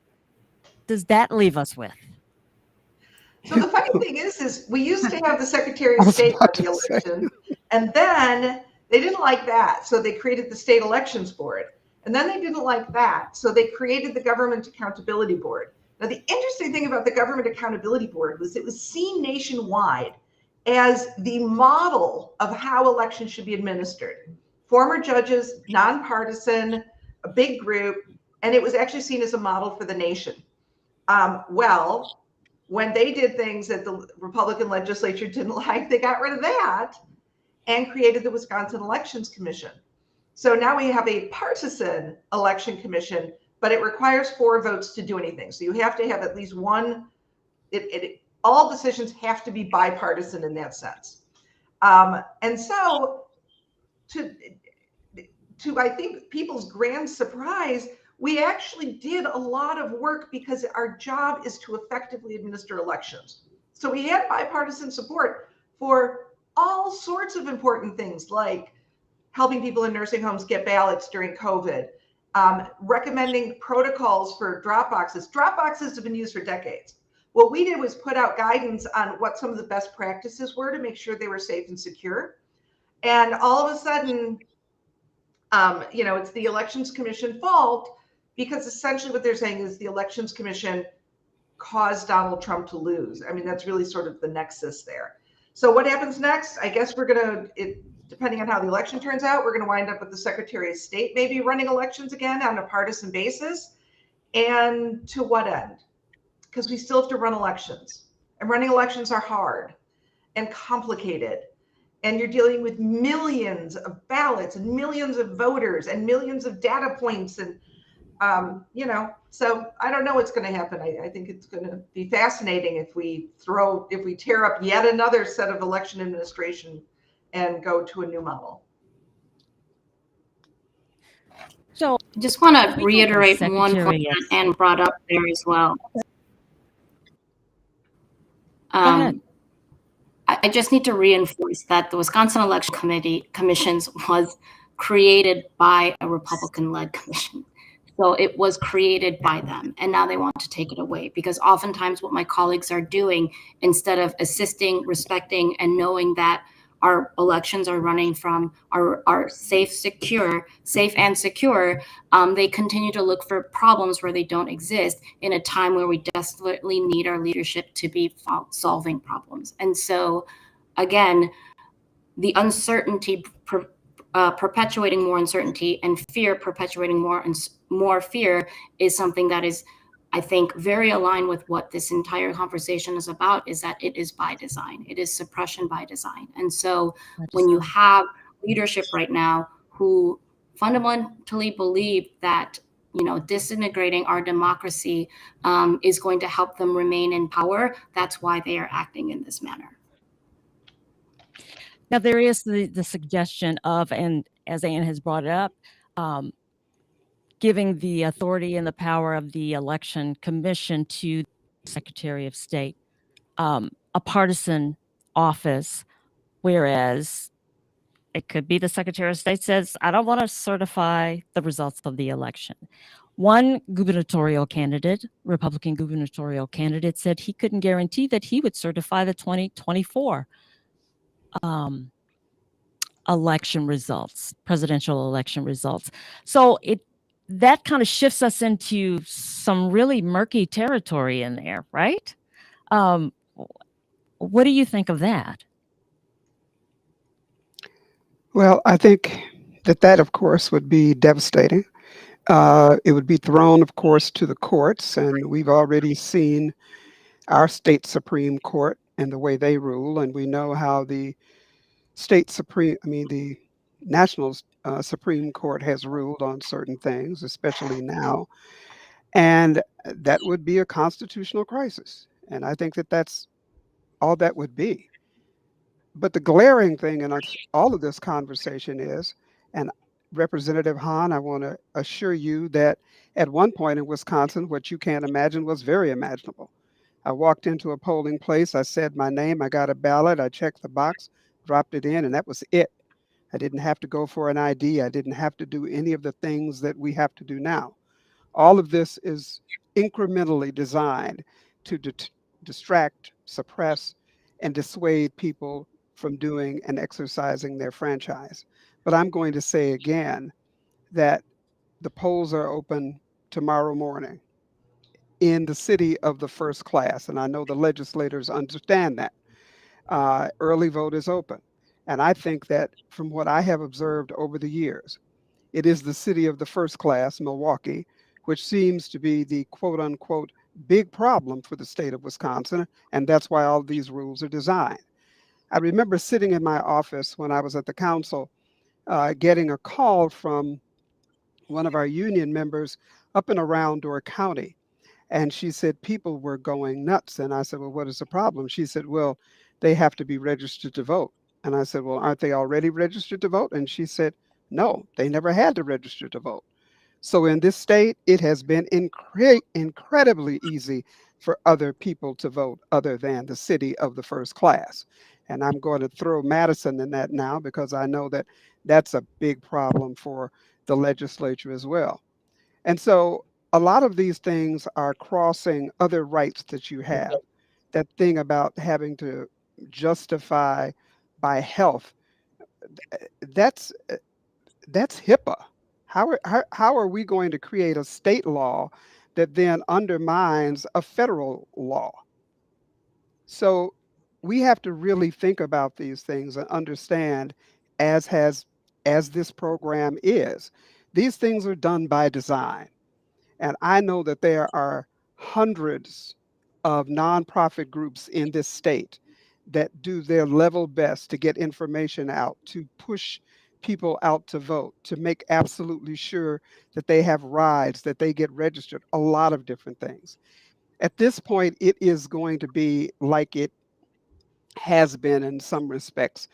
does that leave us with? So the funny thing is we used to have the Secretary I of was State about run the to say. election, and then they didn't like that, so they created the State Elections Board. And then they didn't like that, so they created the Government Accountability Board. Now, the interesting thing about the Government Accountability Board was it was seen nationwide as the model of how elections should be administered. Former judges, nonpartisan, a big group, and it was actually seen as a model for the nation. Well, when they did things that the Republican legislature didn't like, they got rid of that and created the Wisconsin Elections Commission. So now we have a partisan election commission, but it requires 4 votes to do anything. So you have to have at least one, all decisions have to be bipartisan in that sense. And so to I think people's grand surprise, we actually did a lot of work because our job is to effectively administer elections. So we had bipartisan support for all sorts of important things, like helping people in nursing homes get ballots during COVID, recommending protocols for drop boxes. Drop boxes have been used for decades. What we did was put out guidance on what some of the best practices were to make sure they were safe and secure. And all of a sudden, it's the Elections Commission fault, because essentially what they're saying is the Elections Commission caused Donald Trump to lose. I mean, that's really sort of the nexus there. So what happens next? I guess we're going to, depending on how the election turns out, we're going to wind up with the Secretary of State maybe running elections again on a partisan basis. And to what end? Because we still have to run elections. And running elections are hard and complicated. And you're dealing with millions of ballots and millions of voters and millions of data points. And, so I don't know what's going to happen. I think it's going to be fascinating if we tear up yet another set of election administration and go to a new model. So I just want to we reiterate know one point that Anne brought up there as well. Go ahead. I just need to reinforce that the Wisconsin Election Commissions was created by a Republican-led commission. So it was created by them, and now they want to take it away, because oftentimes what my colleagues are doing, instead of assisting, respecting, and knowing that our elections are running from are safe and secure, they continue to look for problems where they don't exist in a time where we desperately need our leadership to be solving problems. And so, again, the uncertainty perpetuating more uncertainty, and fear perpetuating more fear, is something that is, I think, very aligned with what this entire conversation is about, is that it is by design. It is suppression by design. And so when you have leadership right now who fundamentally believe that, disintegrating our democracy is going to help them remain in power, that's why they are acting in this manner. Now, there is the suggestion of, and as Anne has brought it up, giving the authority and the power of the Election Commission to the Secretary of State, a partisan office, whereas it could be the Secretary of State says, I don't want to certify the results of the election. One gubernatorial candidate, Republican gubernatorial candidate, said he couldn't guarantee that he would certify the 2024 election results, presidential election results. So that kind of shifts us into some really murky territory in there, right? What do you think of that? Well, I think that, of course, would be devastating. It would be thrown, of course, to the courts, and we've already seen our state Supreme Court and the way they rule, and we know how the the National Supreme Court has ruled on certain things, especially now, and that would be a constitutional crisis. And I think that's all that would be. But the glaring thing in all of this conversation is, and Representative Hahn, I want to assure you that at one point in Wisconsin, what you can't imagine was very imaginable. I walked into a polling place, I said my name, I got a ballot, I checked the box, dropped it in, and that was it. I didn't have to go for an ID. I didn't have to do any of the things that we have to do now. All of this is incrementally designed to distract, suppress, and dissuade people from doing and exercising their franchise. But I'm going to say again that the polls are open tomorrow morning in the city of the first class. And I know the legislators understand that. Early vote is open. And I think that from what I have observed over the years, it is the city of the first class, Milwaukee, which seems to be the quote unquote big problem for the state of Wisconsin. And that's why all these rules are designed. I remember sitting in my office when I was at the council, getting a call from one of our union members up and around Door County. And she said people were going nuts. And I said, well, what is the problem? She said, well, they have to be registered to vote. And I said, well, aren't they already registered to vote? And she said, no, they never had to register to vote. So in this state, it has been incredibly easy for other people to vote other than the city of the first class. And I'm going to throw Madison in that now because I know that that's a big problem for the legislature as well. And so a lot of these things are crossing other rights that you have. That thing about having to justify by health, that's HIPAA. How are we going to create a state law that then undermines a federal law? So we have to really think about these things and understand, as this program is, these things are done by design. And I know that there are hundreds of nonprofit groups in this state that do their level best to get information out, to push people out to vote, to make absolutely sure that they have rides, that they get registered, a lot of different things. At this point, it is going to be like it has been in some respects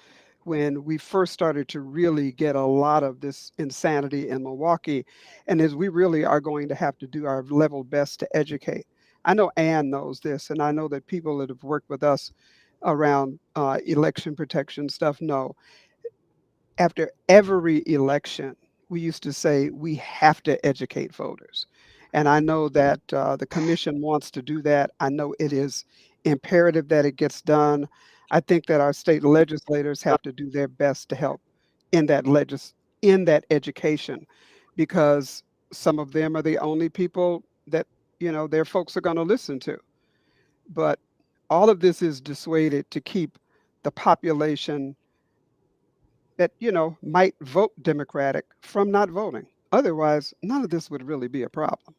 when we first started to really get a lot of this insanity in Milwaukee, and as we really are going to have to do our level best to educate. I know Ann knows this, and I know that people that have worked with us around election protection stuff know. After every election, we used to say we have to educate voters. And I know that the commission wants to do that. I know it is imperative that it gets done. I think that our state legislators have to do their best to help in that education, because some of them are the only people that their folks are going to listen to. But all of this is dissuaded to keep the population that might vote Democratic from not voting. Otherwise, none of this would really be a problem.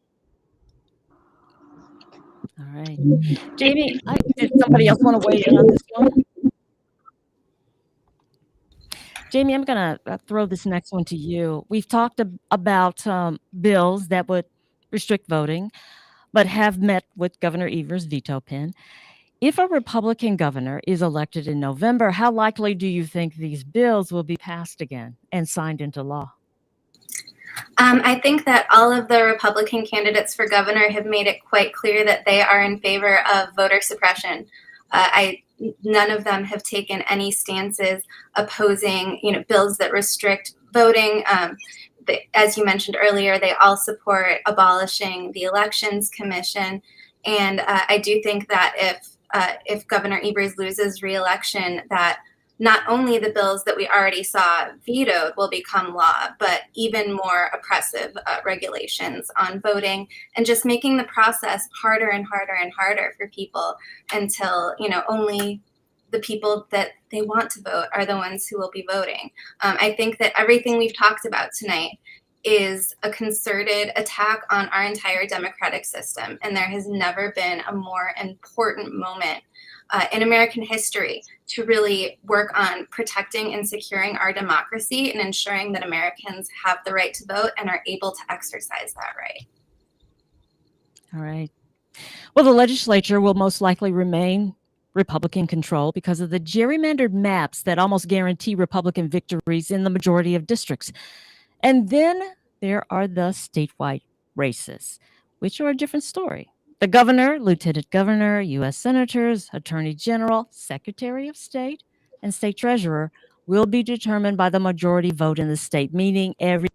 All right. Jamie, did somebody else want to weigh in on this one? Jamie, I'm going to throw this next one to you. We've talked about bills that would restrict voting, but have met with Governor Evers' veto pen. If a Republican governor is elected in November, how likely do you think these bills will be passed again and signed into law? I think that all of the Republican candidates for governor have made it quite clear that they are in favor of voter suppression. None of them have taken any stances opposing, bills that restrict voting. As you mentioned earlier, they all support abolishing the Elections Commission. And I do think that if Governor Evers loses re-election, that not only the bills that we already saw vetoed will become law, but even more oppressive regulations on voting, and just making the process harder and harder and harder for people until, only the people that they want to vote are the ones who will be voting. I think that everything we've talked about tonight is a concerted attack on our entire democratic system. And there has never been a more important moment in American history to really work on protecting and securing our democracy and ensuring that Americans have the right to vote and are able to exercise that right. All right. Well, the legislature will most likely remain Republican control because of the gerrymandered maps that almost guarantee Republican victories in the majority of districts. And then there are the statewide races, which are a different story. The governor, lieutenant governor, U.S. senators, attorney general, secretary of state, and state treasurer will be determined by the majority vote in the state, meaning every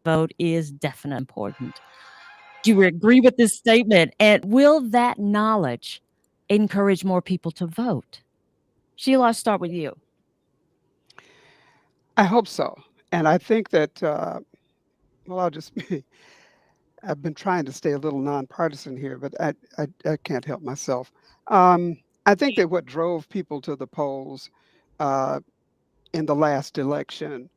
vote is definitely important. Do you agree with this statement? And will that knowledge encourage more people to vote? Sheila, I'll start with you. I hope so. And I think that, well, I'll just I've been trying to stay a little nonpartisan here, but I can't help myself. I think that what drove people to the polls uh, in the last election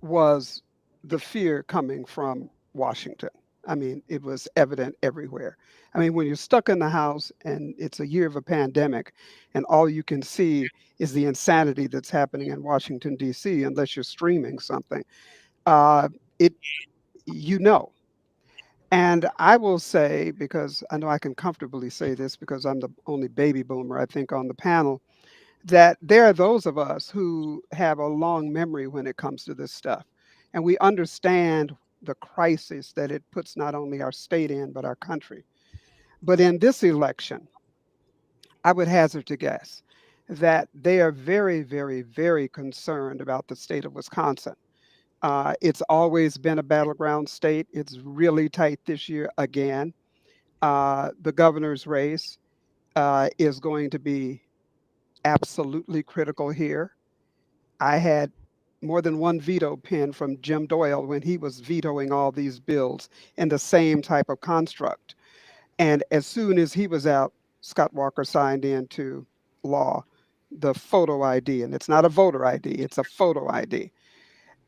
was the fear coming from Washington. I mean, it was evident everywhere. I mean, when you're stuck in the house and it's a year of a pandemic and all you can see is the insanity that's happening in Washington, D.C., unless you're streaming something, uh, it, you know. And I will say, because I know I can comfortably say this because I'm the only baby boomer, I think, on the panel, that there are those of us who have a long memory when it comes to this stuff. And we understand the crisis that it puts not only our state in, but our country. But in this election, I would hazard to guess that they are very, very, very concerned about the state of Wisconsin. It's always been a battleground state. It's really tight this year again. The governor's race is going to be absolutely critical here. I had more than one veto pen from Jim Doyle when he was vetoing all these bills in the same type of construct. And as soon as he was out, Scott Walker signed into law the photo ID. And it's not a voter ID, it's a photo ID.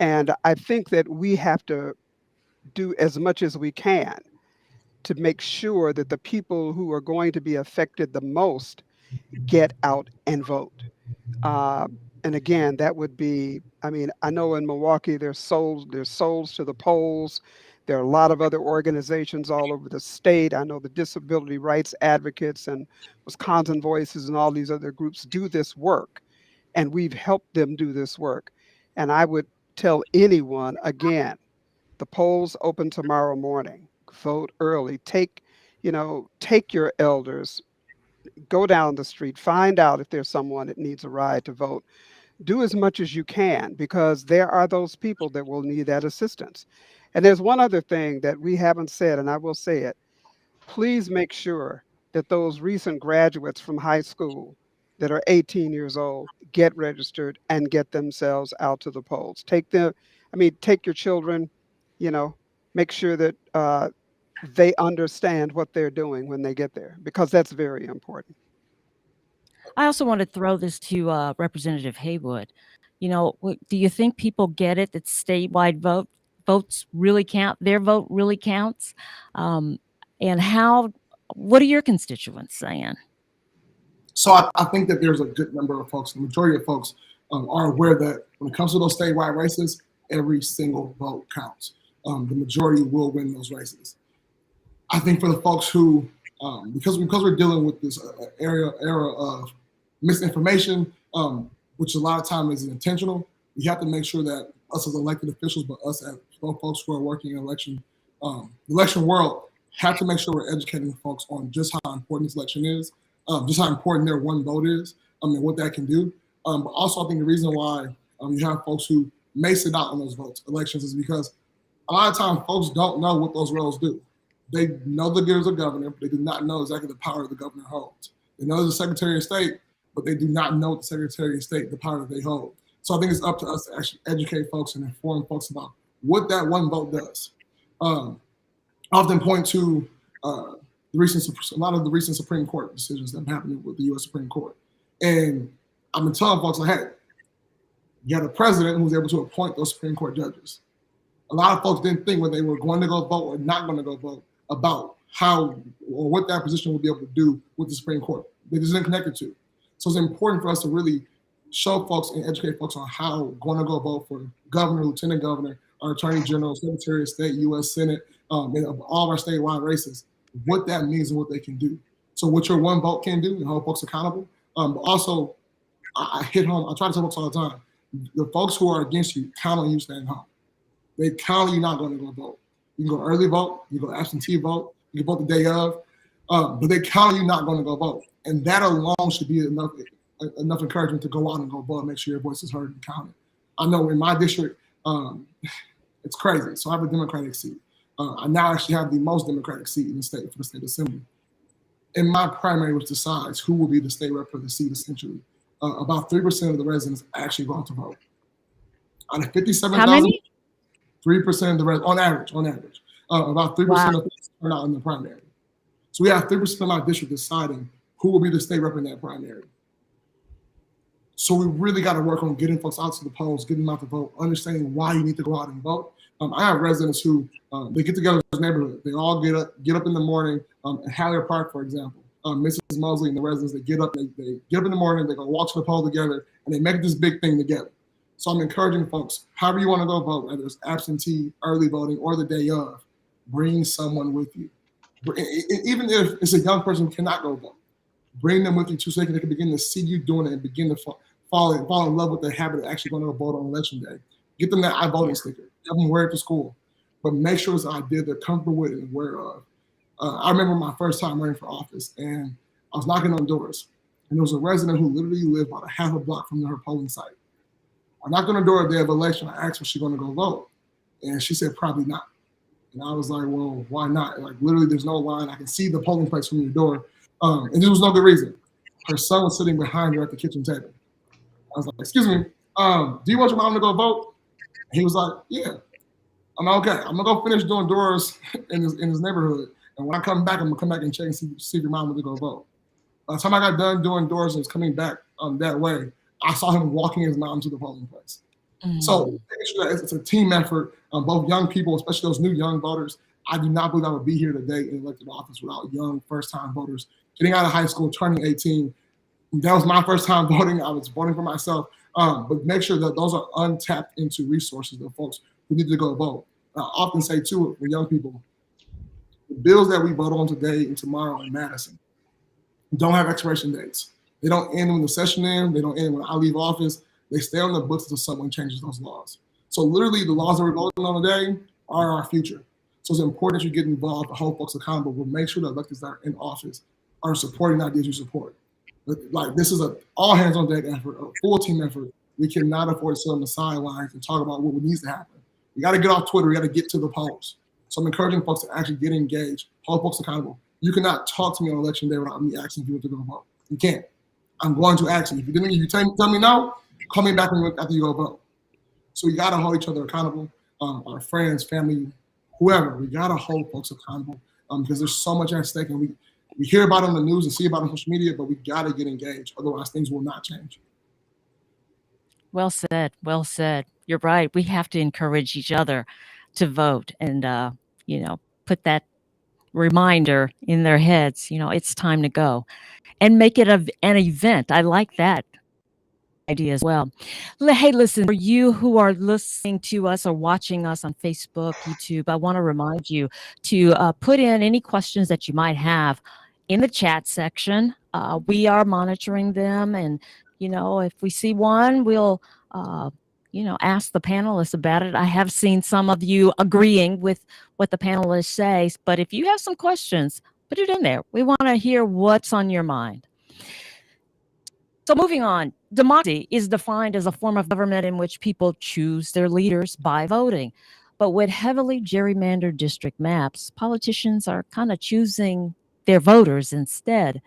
And I think that we have to do as much as we can to make sure that the people who are going to be affected the most get out and vote. And again, that would be, I mean, I know in Milwaukee there's souls to the polls. There are a lot of other organizations all over the state. I know the disability rights advocates and Wisconsin Voices and all these other groups do this work, and we've helped them do this work. And I would tell anyone again, the polls open tomorrow morning. Vote early. Take your elders, go down the street, find out if there's someone that needs a ride to vote. Do as much as you can because there are those people that will need that assistance. And there's one other thing that we haven't said, and I will say it. Please make sure that those recent graduates from high school that are 18 years old get registered and get themselves out to the polls. Take your children, you know, make sure that they understand what they're doing when they get there, because that's very important. I also want to throw this to Representative Haywood. Do you think people get it that statewide votes really count? Their vote really counts, and what are your constituents saying? So I think that there's a good number of folks, the majority of folks are aware that when it comes to those statewide races, every single vote counts. The majority will win those races. I think for the folks who, because we're dealing with this era of misinformation, which a lot of time is intentional, we have to make sure that us as elected officials, but us as folks who are working in the election world, have to make sure we're educating folks on just how important this election is, just how important their one vote is, and what that can do. But also, I think the reason why you have folks who may sit out on those elections is because a lot of times folks don't know what those roles do. They know that there's a governor, but they do not know exactly the power the governor holds. They know there's a Secretary of State, but they do not know the Secretary of State, the power that they hold. So I think it's up to us to actually educate folks and inform folks about what that one vote does. I often point to a lot of the recent Supreme Court decisions that have happened with the U.S. Supreme Court. And I've been telling folks, like, hey, you had a president who was able to appoint those Supreme Court judges. A lot of folks didn't think when they were going to go vote or not going to go vote about how or what that position would be able to do with the Supreme Court. They just didn't connect it to. So it's important for us to really show folks and educate folks on how going to go vote for governor, lieutenant governor, our attorney general, secretary of state, U.S. Senate, and of all our statewide races, what that means and what they can do. So what your one vote can do and hold folks accountable. But also, I hit home. I try to tell folks all the time, the folks who are against you count on you staying home. They count on you not going to go vote. You can go early vote, you can go absentee vote, you can vote the day of, but they count on you not going to go vote. And that alone should be enough encouragement to go out and go vote and make sure your voice is heard and counted. I know in my district, it's crazy. So I have a Democratic seat. I now actually have the most Democratic seat in the state for the state assembly. in my primary, which decides who will be the state rep for the seat, essentially, about 3% of the residents actually go out to vote. Out of 57,000, How many? 3% of the residents, on average, about 3% Wow. of people turn out in the primary. So we have 3% of our district deciding who will be the state rep in that primary. So we really got to work on getting folks out to the polls, getting them out to vote, understanding why you need to go out and vote. I have residents who they get together in this neighborhood. They all get up in the morning. At Haller Park, for example, Mrs. Mosley and the residents, they get up in the morning, they go walk to the poll together, and they make this big thing together. So I'm encouraging folks, however you want to go vote, whether it's absentee, early voting, or the day of, bring someone with you. Even if it's a young person who cannot go vote, bring them with you too, so they can begin to see you doing it and begin to fall in love with the habit of actually going to vote on election day. Get them that iVoting sticker. Have them wear it to school. But make sure it's an idea they're comfortable with and aware of. I remember my first time running for office, and I was knocking on doors. And there was a resident who literally lived about a half a block from her polling site. I knocked on the door the day of election. I asked, was she going to go vote? And she said, probably not. And I was like, well, why not? Like, literally, there's no line. I can see the polling place from your door. And there was no good reason. Her son was sitting behind her at the kitchen table. I was like, excuse me, do you want your mom to go vote? And he was like, yeah. I'm like, okay, I'm gonna go finish doing doors in his neighborhood. And when I come back, I'm gonna come back and check and see if your mom wants to go vote. By the time I got done doing doors and was coming back that way, I saw him walking his mom to the polling place. Mm-hmm. So making sure that it's a team effort, both young people, especially those new young voters. I do not believe I would be here today in elected office without young first-time voters getting out of high school, turning 18. That was my first time voting. I was voting for myself. But make sure that those are untapped into resources of folks who need to go vote. I often say, too, for young people, the bills that we vote on today and tomorrow in Madison don't have expiration dates. They don't end when the session ends. They don't end when I leave office. They stay on the books until someone changes those laws. So literally, the laws that we're voting on today are our future. So it's important that you get involved to hold folks accountable. But make sure that electeds that are in office are supporting the ideas you support. Like, this is an all hands on deck effort, a full team effort. We cannot afford to sit on the sidelines and talk about what needs to happen. We got to get off Twitter. We got to get to the polls. So I'm encouraging folks to actually get engaged, hold folks accountable. You cannot talk to me on election day without me asking you to go vote. You can't. I'm going to ask you. If you tell me no, call me back after you go vote. So we got to hold each other accountable. Our friends, family, whoever. We got to hold folks accountable because there's so much at stake, and we hear about it on the news and see about it on social media, but we got to get engaged. Otherwise, things will not change. Well said. Well said. You're right. We have to encourage each other to vote and, put that reminder in their heads, it's time to go and make it an event. I like that idea as well. Hey, listen, for you who are listening to us or watching us on Facebook, YouTube, I want to remind you to put in any questions that you might have in the chat section. We are monitoring them, and if we see one, we'll ask the panelists about it. I have seen some of you agreeing with what the panelists say, but if you have some questions, put it in there. We want to hear what's on your mind. So moving on, democracy is defined as a form of government in which people choose their leaders by voting. But with heavily gerrymandered district maps, politicians are kind of choosing their voters instead.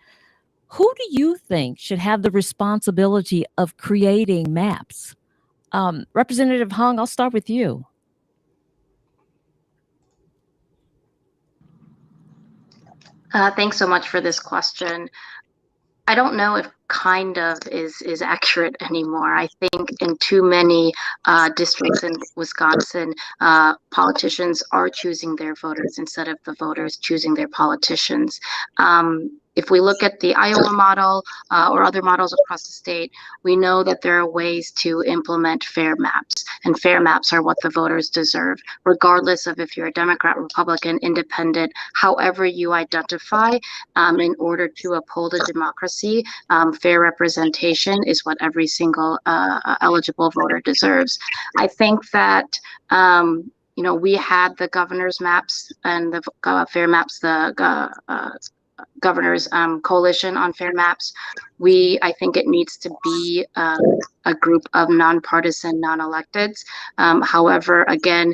Who do you think should have the responsibility of creating maps? Representative Hung, I'll start with you. Thanks so much for this question. I don't know if kind of is accurate anymore. I think in too many districts in Wisconsin, politicians are choosing their voters instead of the voters choosing their politicians. If we look at the Iowa model or other models across the state, we know that there are ways to implement fair maps, and fair maps are what the voters deserve, regardless of if you're a Democrat, Republican, independent, however you identify. In order to uphold a democracy, fair representation is what every single eligible voter deserves. I think that we had the governor's maps and the fair maps, the governor's coalition on fair maps. I think it needs to be a group of nonpartisan non-electeds. However, again,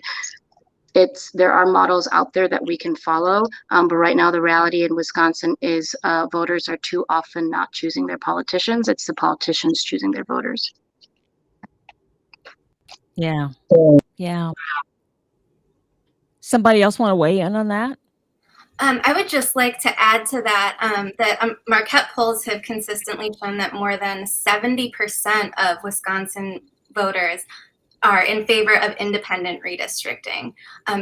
there are models out there that we can follow, but right now the reality in Wisconsin is voters are too often not choosing their politicians. It's the politicians choosing their voters. Yeah. Yeah. Somebody else want to weigh in on that? I would just like to add to that that Marquette polls have consistently shown that more than 70% of Wisconsin voters are in favor of independent redistricting.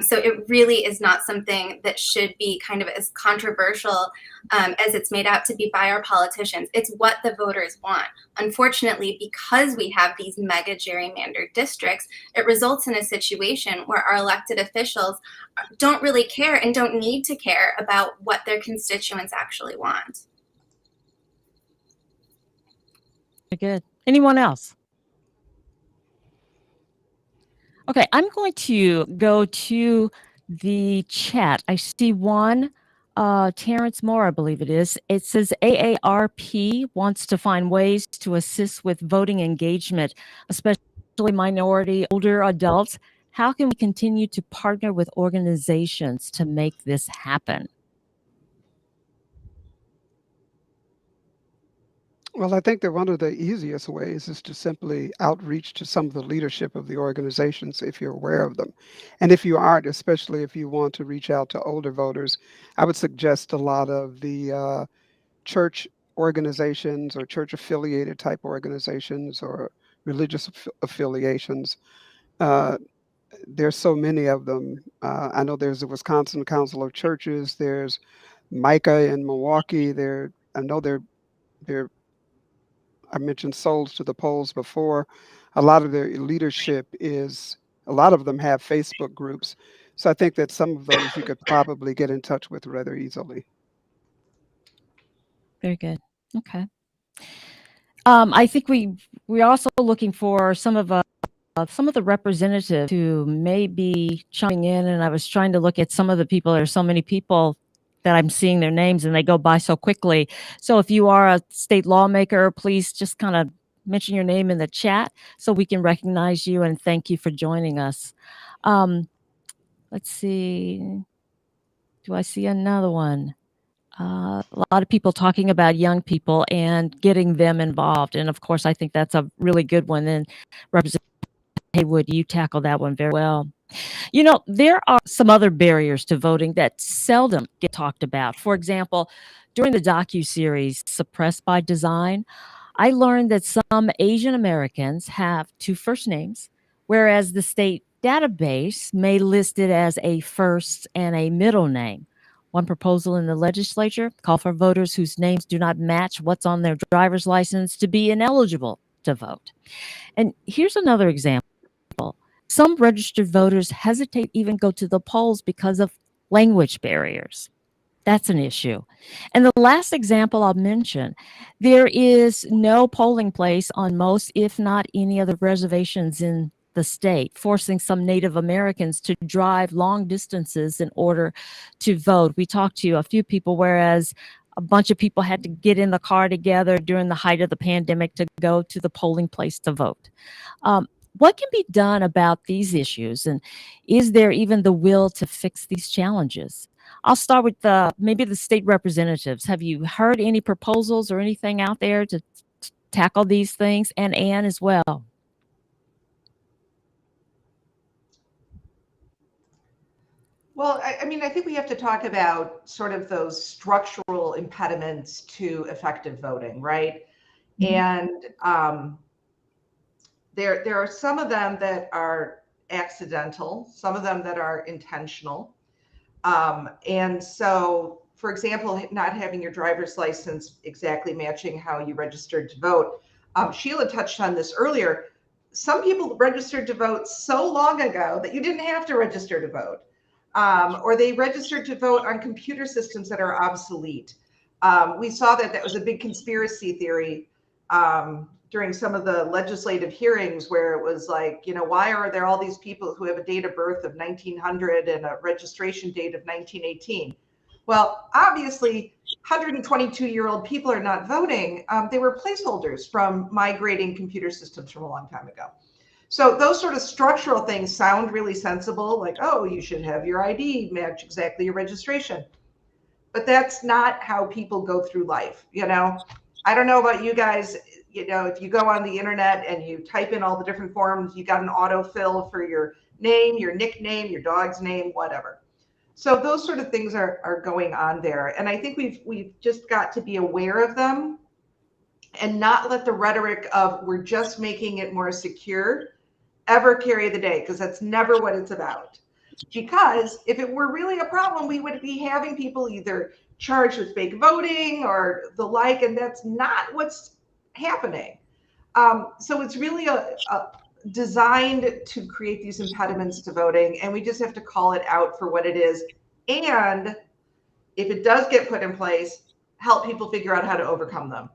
So it really is not something that should be kind of as controversial as it's made out to be by our politicians. It's what the voters want. Unfortunately, because we have these mega gerrymandered districts, it results in a situation where our elected officials don't really care and don't need to care about what their constituents actually want. Very good. Anyone else? Okay, I'm going to go to the chat. I see one, Terrence Moore, I believe it is. It says AARP wants to find ways to assist with voting engagement, especially minority, older adults. How can we continue to partner with organizations to make this happen? Well, I think that one of the easiest ways is to simply outreach to some of the leadership of the organizations if you're aware of them. And if you aren't, especially if you want to reach out to older voters, I would suggest a lot of the church organizations or church affiliated type organizations or religious affiliations. Uh, there's so many of them. I know there's the Wisconsin Council of Churches. There's Micah in Milwaukee. I know they're I mentioned Souls to the Polls before. A lot of their leadership a lot of them have Facebook groups. So I think that some of those you could probably get in touch with rather easily. Very good. Okay. I think we're also looking for some of the representatives who may be chiming in, and I was trying to look at some of the people. There's so many people that I'm seeing their names and they go by so quickly. So if you are a state lawmaker, please just kind of mention your name in the chat so we can recognize you and thank you for joining us. Let's see. Do I see another one? A lot of people talking about young people and getting them involved. And of course, I think that's a really good one. And Representative Haywood, you tackle that one very well. You know, there are some other barriers to voting that seldom get talked about. For example, during the docuseries Suppressed by Design, I learned that some Asian Americans have two first names, whereas the state database may list it as a first and a middle name. One proposal in the legislature called for voters whose names do not match what's on their driver's license to be ineligible to vote. And here's another example. Some registered voters hesitate even go to the polls because of language barriers. That's an issue. And the last example I'll mention, there is no polling place on most, if not any of the reservations in the state, forcing some Native Americans to drive long distances in order to vote. We talked to a few people, whereas a bunch of people had to get in the car together during the height of the pandemic to go to the polling place to vote. What can be done about these issues? And is there even the will to fix these challenges? I'll start with maybe the state representatives. Have you heard any proposals or anything out there to tackle these things? And Ann as well. Well, I mean, I think we have to talk about sort of those structural impediments to effective voting, right? And there are some of them that are accidental, some of them that are intentional. And so, for example, not having your driver's license exactly matching how you registered to vote. Sheila touched on this earlier. Some people registered to vote so long ago that you didn't have to register to vote. Or they registered to vote on computer systems that are obsolete. We saw that was a big conspiracy theory during some of the legislative hearings where it was like, you know, why are there all these people who have a date of birth of 1900 and a registration date of 1918? Well, obviously, 122-year-old people are not voting. They were placeholders from migrating computer systems from a long time ago. So those sort of structural things sound really sensible, like, oh, you should have your ID match exactly your registration. But that's not how people go through life, you know? I don't know about you guys, you know, if you go on the internet and you type in all the different forms, you got an autofill for your name, your nickname, your dog's name, whatever. So those sort of things are going on there. And I think we've just got to be aware of them and not let the rhetoric of we're just making it more secure ever carry the day, because that's never what it's about. Because if it were really a problem, we would be having people either charged with fake voting or the like, and that's not what's happening. So it's really designed to create these impediments to voting, and we just have to call it out for what it is. And if it does get put in place, help people figure out how to overcome them.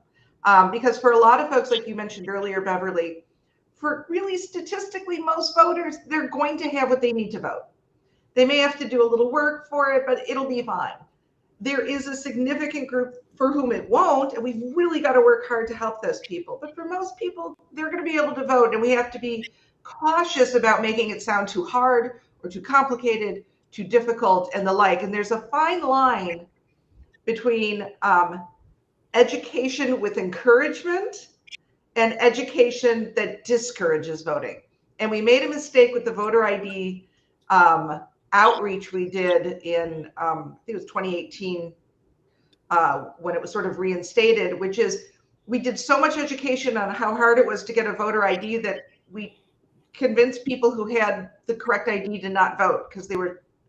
Because for a lot of folks, like you mentioned earlier, Beverly, for really statistically most voters, they're going to have what they need to vote. They may have to do a little work for it, but it'll be fine. There is a significant group for whom it won't, and we've really got to work hard to help those people. But for most people, they're going to be able to vote, and we have to be cautious about making it sound too hard or too complicated, too difficult, and the like. And there's a fine line between education with encouragement and education that discourages voting. And we made a mistake with the voter ID outreach we did in, I think it was 2018, when it was sort of reinstated, which is we did so much education on how hard it was to get a voter ID that we convinced people who had the correct ID to not vote because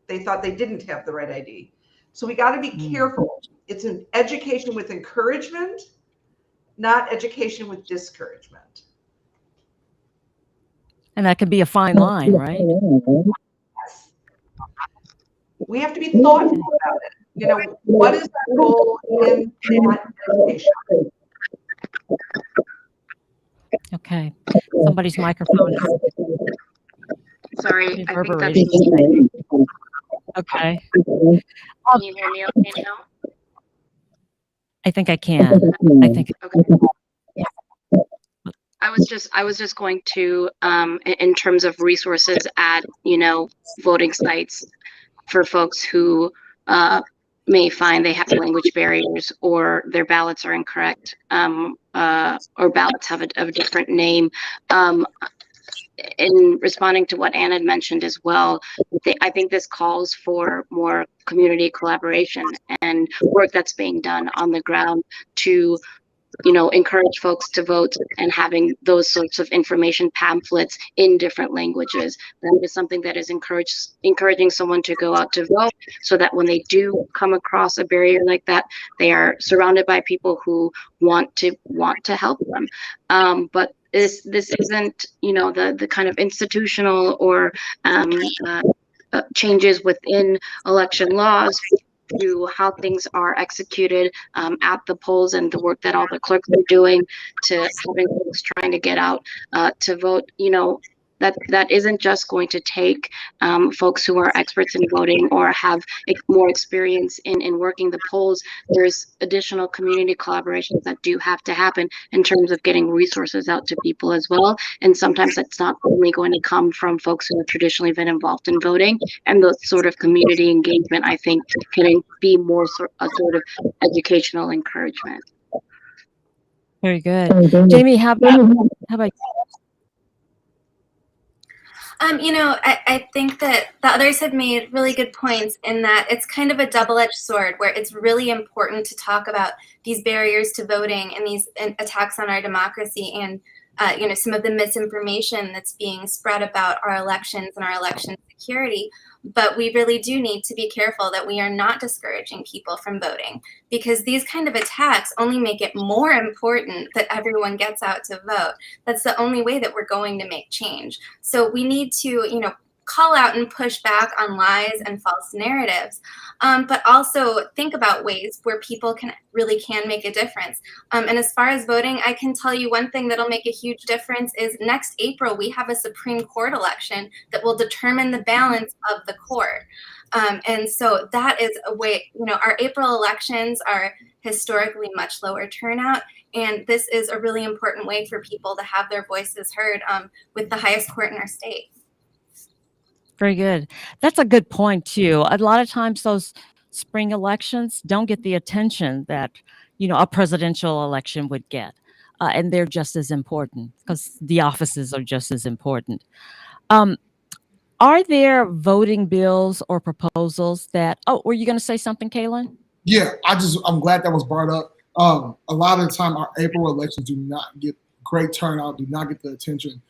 they thought they didn't have the right ID. So we got to be careful. It's an education with encouragement, not education with discouragement. And that can be a fine line, right? Yes. We have to be thoughtful about it. You know, what is our goal in that education? Okay. Somebody's microphone is Sorry, I think that's reverberating. Okay. Can you hear me okay now? I think I can. I think. Okay. I was just going to, in terms of resources, add, you know, voting sites for folks who may find they have language barriers or their ballots are incorrect, or ballots have a different name. In responding to what Ann had mentioned as well, I think this calls for more community collaboration and work that's being done on the ground to, you know, encourage folks to vote and having those sorts of information pamphlets in different languages. That is something that is encouraging someone to go out to vote, so that when they do come across a barrier like that, they are surrounded by people who want to help them. But this isn't, you know, the kind of institutional or changes within election laws to how things are executed at the polls and the work that all the clerks are doing to having folks trying to get out to vote. You know, that isn't just going to take folks who are experts in voting or have more experience in working the polls. There's additional community collaborations that do have to happen in terms of getting resources out to people as well. And sometimes that's not only going to come from folks who have traditionally been involved in voting, and the sort of community engagement, I think, can be more a sort of educational encouragement. Very good. Jamie, how about You know, I think that the others have made really good points in that it's kind of a double-edged sword where it's really important to talk about these barriers to voting and these attacks on our democracy and, you know, some of the misinformation that's being spread about our elections and our election security. But we really do need to be careful that we are not discouraging people from voting, because these kind of attacks only make it more important that everyone gets out to vote. That's the only way that we're going to make change. So we need to, you know, call out and push back on lies and false narratives, but also think about ways where people really can make a difference. And as far as voting, I can tell you one thing that'll make a huge difference is next April, we have a Supreme Court election that will determine the balance of the court. And so that is a way, our April elections are historically much lower turnout. And this is a really important way for people to have their voices heard with the highest court in our state. Very good. That's a good point, too. A lot of times those spring elections don't get the attention that, a presidential election would get. And they're just as important because the offices are just as important. Are there voting bills or proposals that, were you going to say something, Kaylin? Yeah, I'm glad that was brought up. A lot of the time, our April elections do not get great turnout, do not get the attention.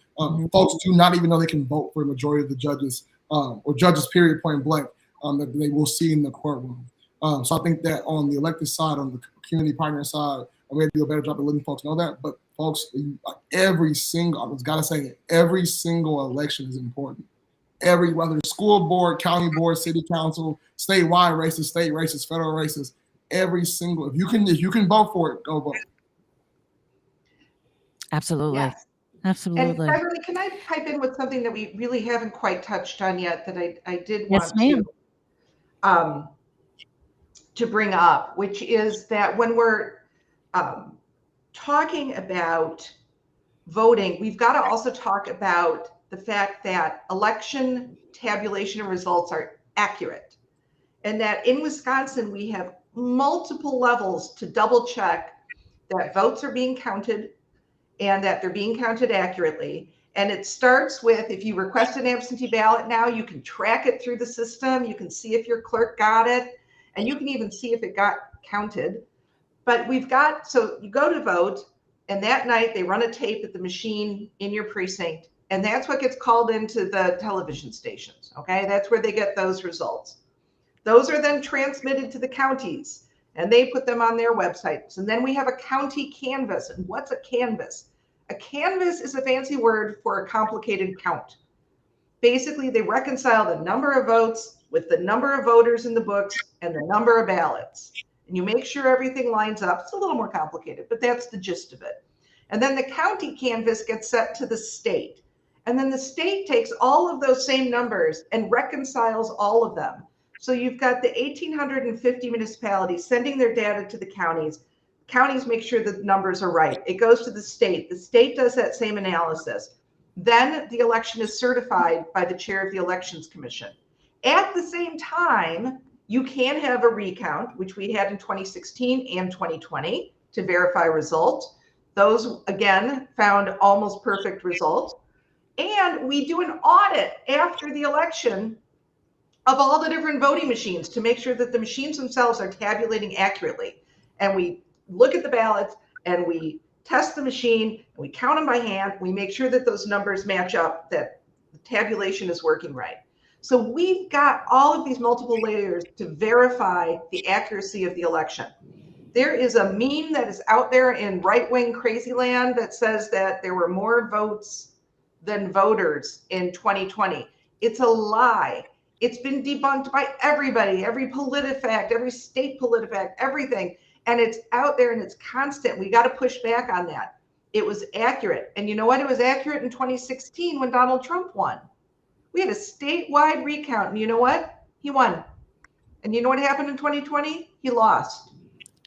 Folks do not even know they can vote for a majority of the judges or judges, period, point blank, that they will see in the courtroom. So I think that on the elected side, on the community partner side, we have to do a better job of letting folks know that. But folks, every single election is important. Whether it's school board, county board, city council, statewide races, state races, federal races, if you can vote for it, go vote. Absolutely. Yes. Absolutely. And Beverly, can I pipe in with something that we really haven't quite touched on yet that I did Yes, want to bring up, which is that when we're talking about voting, we've got to also talk about the fact that election tabulation and results are accurate. And that in Wisconsin, we have multiple levels to double check that votes are being counted and that they're being counted accurately. And it starts with, if you request an absentee ballot now, you can track it through the system. You can see if your clerk got it, and you can even see if it got counted. But so you go to vote, and that night they run a tape at the machine in your precinct, and that's what gets called into the television stations, okay? That's where they get those results. Those are then transmitted to the counties, and they put them on their websites. And then we have a county canvas. And what's a canvas? A canvas is a fancy word for a complicated count. Basically, they reconcile the number of votes with the number of voters in the books and the number of ballots. And you make sure everything lines up. It's a little more complicated, but that's the gist of it. And then the county canvas gets set to the state. And then the state takes all of those same numbers and reconciles all of them. So you've got the 1,850 municipalities sending their data to the counties. Counties make sure the numbers are right. It goes to the state. The state does that same analysis. Then the election is certified by the chair of the Elections Commission. At the same time, you can have a recount, which we had in 2016 and 2020 to verify results. Those, again, found almost perfect results. And we do an audit after the election of all the different voting machines to make sure that the machines themselves are tabulating accurately. And we look at the ballots and we test the machine and we count them by hand. We make sure that those numbers match up, that the tabulation is working right. So we've got all of these multiple layers to verify the accuracy of the election. There is a meme that is out there in right-wing crazy land that says that there were more votes than voters in 2020. It's a lie. It's been debunked by everybody, every PolitiFact, every state PolitiFact, everything. And it's out there and it's constant. We got to push back on that. It was accurate. And you know what? It was accurate in 2016 when Donald Trump won. We had a statewide recount. And you know what? He won. And you know what happened in 2020? He lost.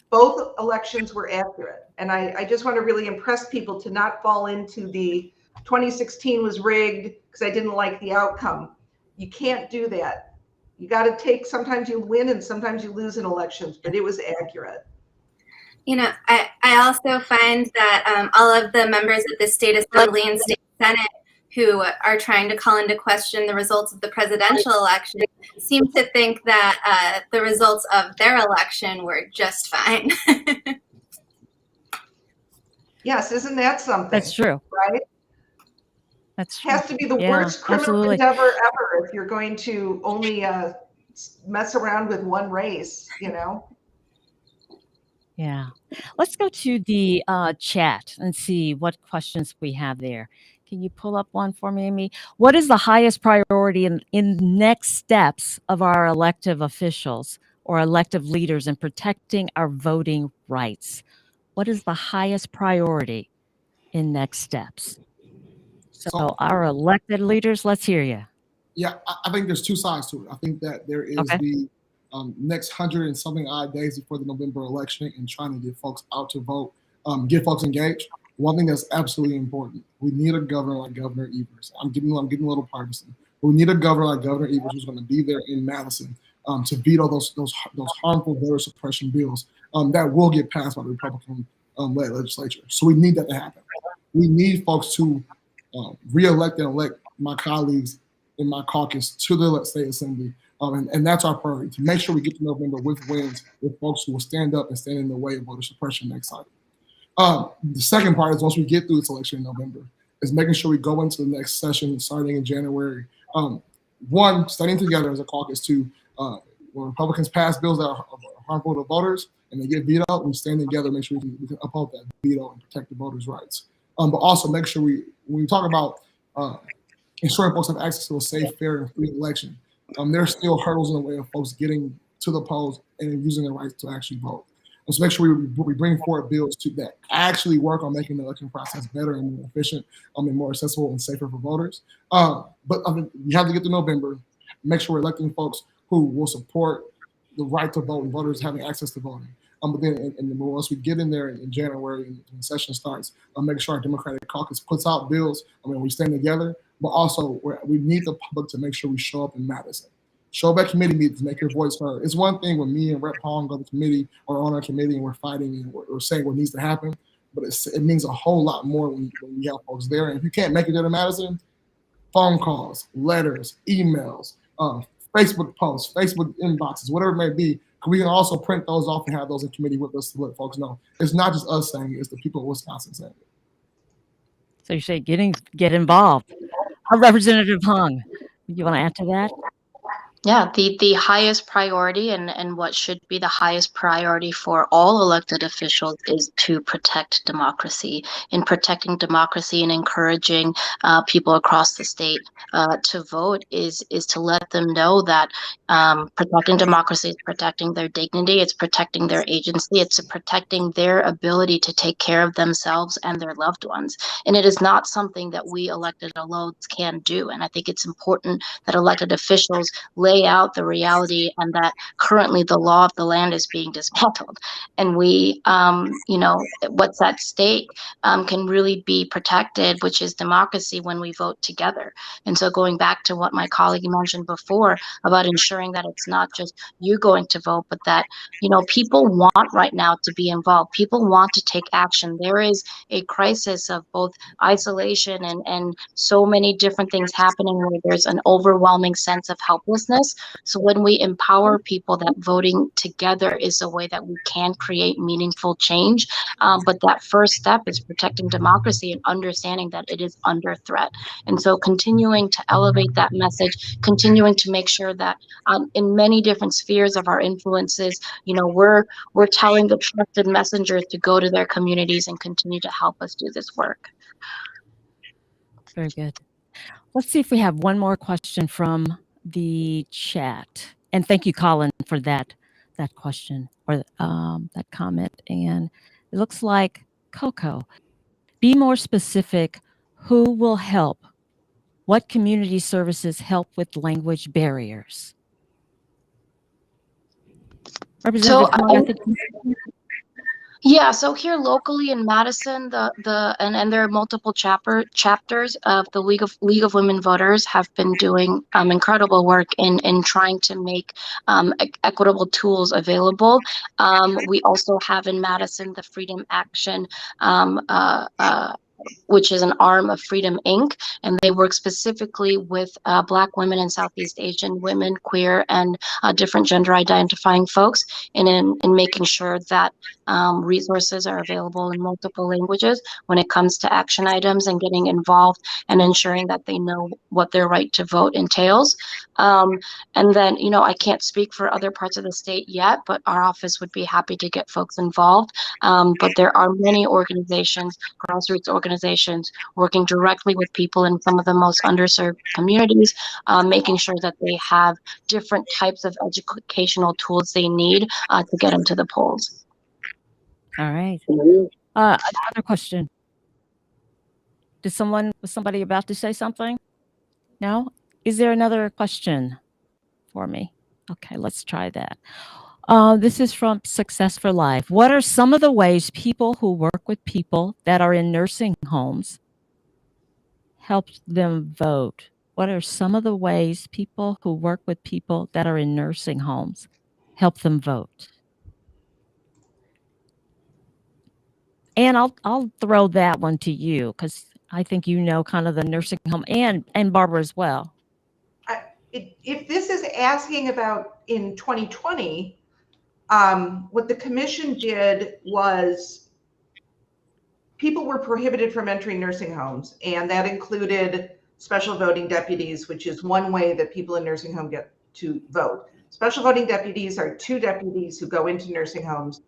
Both elections were accurate. And I just want to really impress people to not fall into the 2016 was rigged because I didn't like the outcome. You can't do that. You got to take, sometimes you win and sometimes you lose in elections, but it was accurate. I also find that all of the members of the state assembly and state senate who are trying to call into question the results of the presidential election seem to think that the results of their election were just fine. Yes, isn't that something? That's true. Right? That's true. Has to be the worst criminal endeavor ever if you're going to only mess around with one race, Yeah. Let's go to the chat and see what questions we have there. Can you pull up one for me, Amy? What is the highest priority in next steps of our elective officials or elective leaders in protecting our voting rights? What is the highest priority in next steps? So our elected leaders, let's hear you. Yeah, I think there's two sides to it. I think that there is Okay. the next 100 and something odd days before the November election and trying to get folks out to vote, get folks engaged. One thing that's absolutely important: we need a governor like Governor Evers. I'm getting a little partisan. But we need a governor like Governor Evers who's going to be there in Madison to veto those harmful voter suppression bills that will get passed by the Republican led legislature. So we need that to happen. We need folks to re-elect and elect my colleagues in my caucus to the state assembly. And that's our priority, to make sure we get to November with wins, with folks who will stand up and stand in the way of voter suppression next cycle. The second part is once we get through this election in November, is making sure we go into the next session starting in January. One, studying together as a caucus to when Republicans pass bills that are harmful to voters and they get vetoed, we stand together, make sure we can uphold that veto and protect the voters' rights. But also make sure when we talk about ensuring folks have access to a safe, fair, and free election, there's still hurdles in the way of folks getting to the polls and using their rights to actually vote. And so make sure we bring forward bills that actually work on making the election process better and more efficient, and more accessible and safer for voters. But we have to get to November, make sure we're electing folks who will support the right to vote and voters having access to voting. But then once we get in there in January and the session starts, make sure our Democratic caucus puts out bills. We stand together, but also we need the public to make sure we show up in Madison. Show up at committee meetings, make your voice heard. It's one thing when me and Rep. Pong go to committee or on our committee and we're fighting and we're saying what needs to happen, but it means a whole lot more when we have folks there. And if you can't make it there to Madison, phone calls, letters, emails, Facebook posts, Facebook inboxes, whatever it may be, we can also print those off and have those in committee with us to let folks know. It's not just us saying it, it's the people of Wisconsin saying it. So you say get involved. Representative Hung, you want to add to that? Yeah, the highest priority and what should be the highest priority for all elected officials is to protect democracy. In protecting democracy and encouraging people across the state to vote is to let them know that protecting democracy is protecting their dignity, it's protecting their agency, it's protecting their ability to take care of themselves and their loved ones. And it is not something that we elected alone can do. And I think it's important that elected officials lay out the reality and that currently the law of the land is being dismantled. And we, what's at stake can really be protected, which is democracy, when we vote together. And so going back to what my colleague mentioned before about ensuring that it's not just you going to vote, but that, people want right now to be involved. People want to take action. There is a crisis of both isolation and so many different things happening where there's an overwhelming sense of helplessness. So when we empower people that voting together is a way that we can create meaningful change. But that first step is protecting democracy and understanding that it is under threat. And so continuing to elevate that message, continuing to make sure that in many different spheres of our influences, we're telling the trusted messengers to go to their communities and continue to help us do this work. Very good. Let's see if we have one more question from the chat. And thank you, Colin, for that question or that comment. And it looks like Coco. Be more specific. Who will help? What community services help with language barriers? Representative Hung, I think. Yeah, so here locally in Madison, and there are multiple chapters of the League of Women Voters have been doing incredible work in trying to make equitable tools available. We also have in Madison the Freedom Action, which is an arm of Freedom Inc., and they work specifically with Black women and Southeast Asian women, queer, and different gender identifying folks, and in making sure that resources are available in multiple languages when it comes to action items and getting involved and ensuring that they know what their right to vote entails. And then, I can't speak for other parts of the state yet, but our office would be happy to get folks involved. But there are many organizations, grassroots organizations, organizations, working directly with people in some of the most underserved communities, making sure that they have different types of educational tools they need to get into the polls. All right. Another question. Was somebody about to say something? No? Is there another question for me? Okay, let's try that. This is from Success for Life. What are some of the ways people who work with people that are in nursing homes help them vote? What are some of the ways people who work with people that are in nursing homes help them vote? And I'll throw that one to you because I think you know kind of the nursing home and Barbara as well. If this is asking about in 2020, what the commission did was people were prohibited from entering nursing homes, and that included special voting deputies, which is one way that people in nursing home get to vote. Special voting deputies are 2 deputies who go into nursing homes,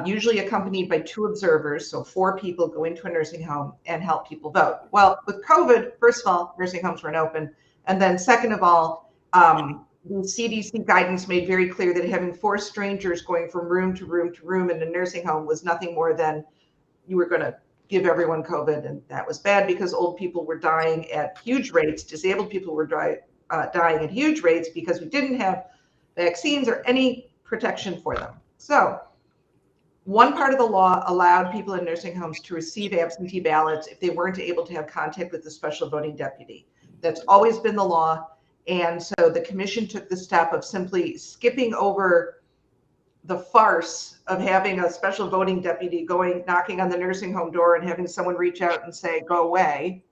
usually accompanied by 2 observers. So 4 people go into a nursing home and help people vote. Well, with COVID, first of all, nursing homes weren't open. And then second of all, the CDC guidance made very clear that having 4 strangers going from room to room to room in a nursing home was nothing more than you were going to give everyone COVID. And that was bad because old people were dying at huge rates. Disabled people were dying at huge rates because we didn't have vaccines or any protection for them. So one part of the law allowed people in nursing homes to receive absentee ballots if they weren't able to have contact with the special voting deputy. That's always been the law. And so the commission took the step of simply skipping over the farce of having a special voting deputy knocking on the nursing home door and having someone reach out and say, go away,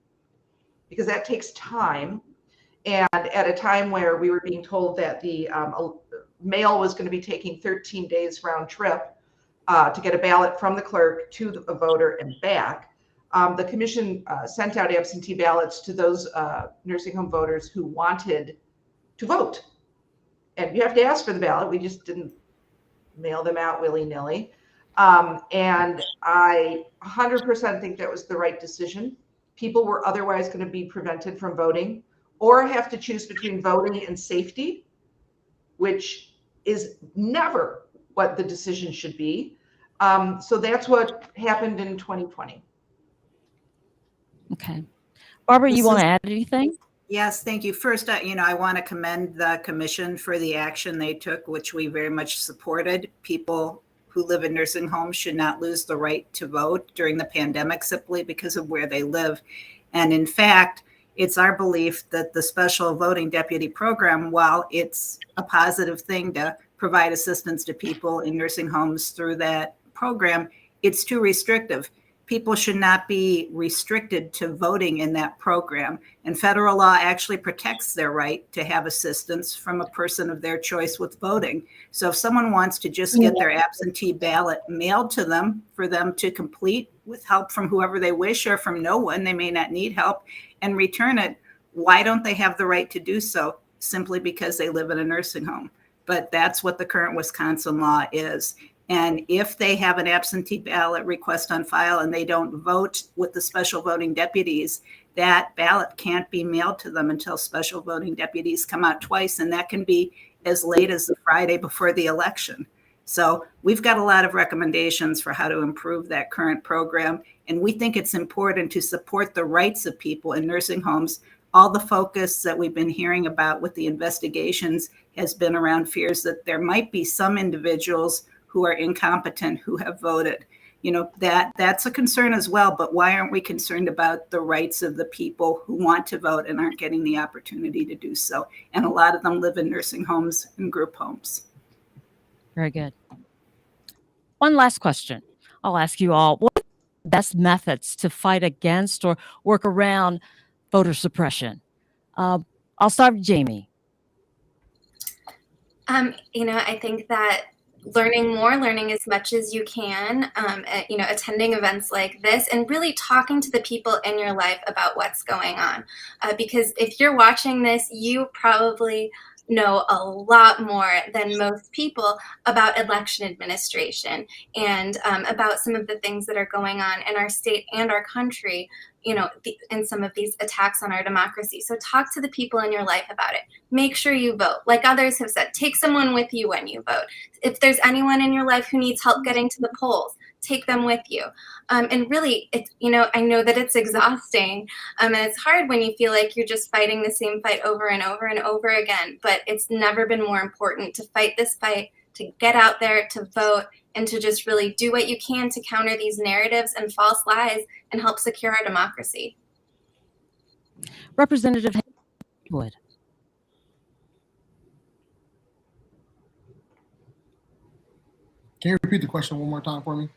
because that takes time. And at a time where we were being told that the mail was going to be taking 13 days round trip to get a ballot from the clerk to a voter and back, the commission sent out absentee ballots to those nursing home voters who wanted to vote. And you have to ask for the ballot. We just didn't mail them out willy-nilly. And I 100% think that was the right decision. People were otherwise going to be prevented from voting or have to choose between voting and safety, which is never what the decision should be. So that's what happened in 2020. Okay. Barbara, you want to add anything? Yes, thank you. First, I want to commend the commission for the action they took, which we very much supported. People who live in nursing homes should not lose the right to vote during the pandemic simply because of where they live. And in fact, it's our belief that the special voting deputy program, while it's a positive thing to provide assistance to people in nursing homes through that program, it's too restrictive. People should not be restricted to voting in that program. And federal law actually protects their right to have assistance from a person of their choice with voting. So if someone wants to just get their absentee ballot mailed to them for them to complete with help from whoever they wish or from no one, they may not need help, and return it, why don't they have the right to do so? Simply because they live in a nursing home. But that's what the current Wisconsin law is. And if they have an absentee ballot request on file and they don't vote with the special voting deputies, that ballot can't be mailed to them until special voting deputies come out twice. And that can be as late as the Friday before the election. So we've got a lot of recommendations for how to improve that current program. And we think it's important to support the rights of people in nursing homes. All the focus that we've been hearing about with the investigations has been around fears that there might be some individuals who are incompetent who have voted. That's a concern as well, but why aren't we concerned about the rights of the people who want to vote and aren't getting the opportunity to do so? And a lot of them live in nursing homes and group homes. Very good. One last question. I'll ask you all, what are the best methods to fight against or work around voter suppression? I'll start with Jamie. I think that learning as much as you can, attending events like this and really talking to the people in your life about what's going on. Because if you're watching this, you probably know a lot more than most people about election administration and about some of the things that are going on in our state and our country, in some of these attacks on our democracy. So talk to the people in your life about it. Make sure you vote. Like others have said, take someone with you when you vote. If there's anyone in your life who needs help getting to the polls, take them with you. And really, I know that it's exhausting and it's hard when you feel like you're just fighting the same fight over and over and over again, but it's never been more important to fight this fight, to get out there, to vote, and to just really do what you can to counter these narratives and false lies and help secure our democracy. Representative Wood. Can you repeat the question one more time for me?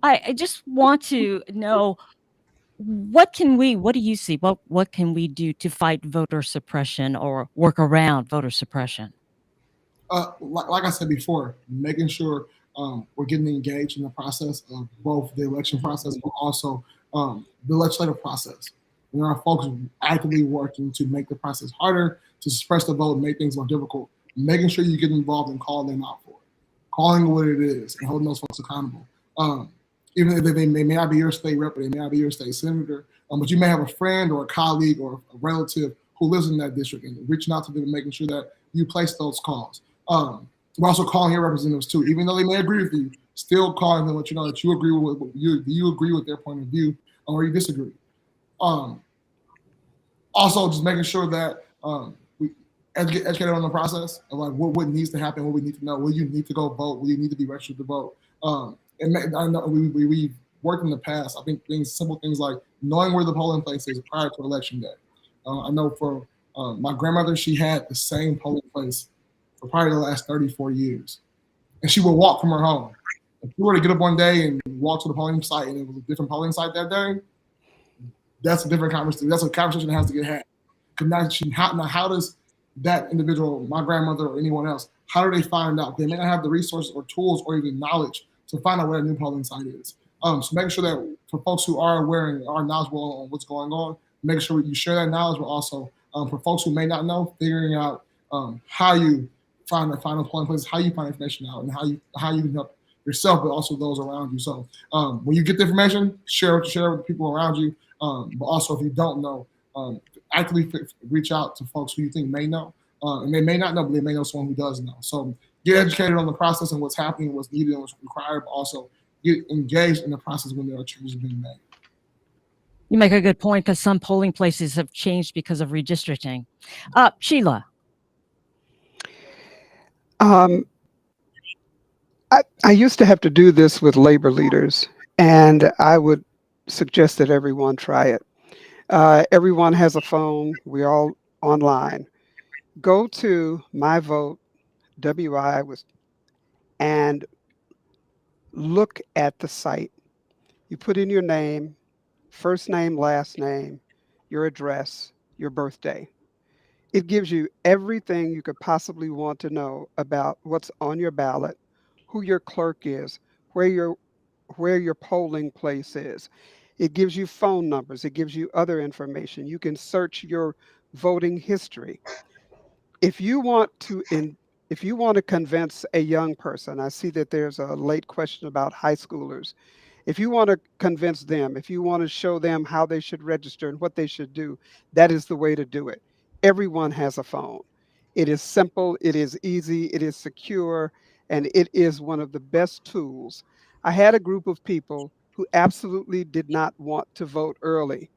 I just want to know, what do you see? What can we do to fight voter suppression or work around voter suppression? Like I said before, making sure we're getting engaged in the process of both the election process, but also the legislative process. There are folks actively working to make the process harder, to suppress the vote, make things more difficult. Making sure you get involved and call them out for it, calling it what it is, and holding those folks accountable. Even if they may not be your state rep, or they may not be your state senator, but you may have a friend or a colleague or a relative who lives in that district, and reaching out to them and making sure that you place those calls. We're also calling your representatives too, even though they may agree with you, still calling them, let you know that you agree with you agree with their point of view, or you disagree. Also, just making sure that we educated on the process of like what needs to happen, what we need to know. Will you need to go vote? Will you need to be registered to vote? And I know we've worked in the past. I think simple things like knowing where the polling place is prior to election day. I know for my grandmother, she had the same polling place for probably the last 34 years. And she would walk from her home. If you were to get up one day and walk to the polling site and it was a different polling site that day, that's a different conversation. That's a conversation that has to get had. Because now how does that individual, my grandmother or anyone else, how do they find out? They may not have the resources or tools or even knowledge to find out where a new polling site is. So making sure that for folks who are aware and are knowledgeable on what's going on, making sure you share that knowledge, but also for folks who may not know, figuring out how you find the final polling places, how you find information out, and how you can help yourself, but also those around you. So when you get the information, share with the people around you. But also, if you don't know, actively reach out to folks who you think may know, and they may not know, but they may know someone who does know. So get educated on the process and what's happening, what's needed, and what's required, but also get engaged in the process when there are changes being made. You make a good point, because some polling places have changed because of redistricting. Sheila. I used to have to do this with labor leaders, and I would suggest that everyone try it. Everyone has a phone. We're all online. Go to My Vote, WI, and look at the site. You put in your name, first name, last name, your address, your birthday. It gives you everything you could possibly want to know about what's on your ballot, who your clerk is, where your polling place is. It gives you phone numbers. It gives you other information. You can search your voting history. If you want to convince a young person, I see that there's a late question about high schoolers. If you want to convince them, if you want to show them how they should register and what they should do, that is the way to do it. Everyone has a phone. It is simple, it is easy, it is secure, and it is one of the best tools. I had a group of people who absolutely did not want to vote early,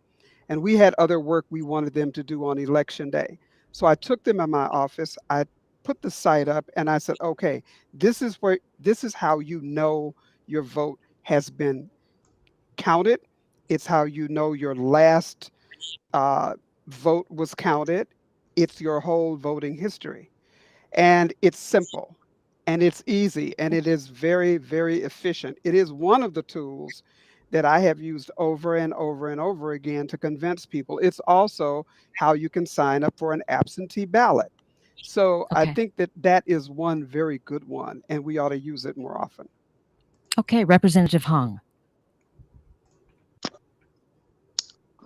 and we had other work we wanted them to do on election day. So I took them in my office, I put the site up, and I said, okay, this is how you know your vote has been counted. It's how you know your last vote was counted. It's your whole voting history. And it's simple and it's easy and it is very, very efficient. It is one of the tools that I have used over and over and over again to convince people. It's also how you can sign up for an absentee ballot. So I think that is one very good one, and we ought to use it more often. Okay, Representative Hung.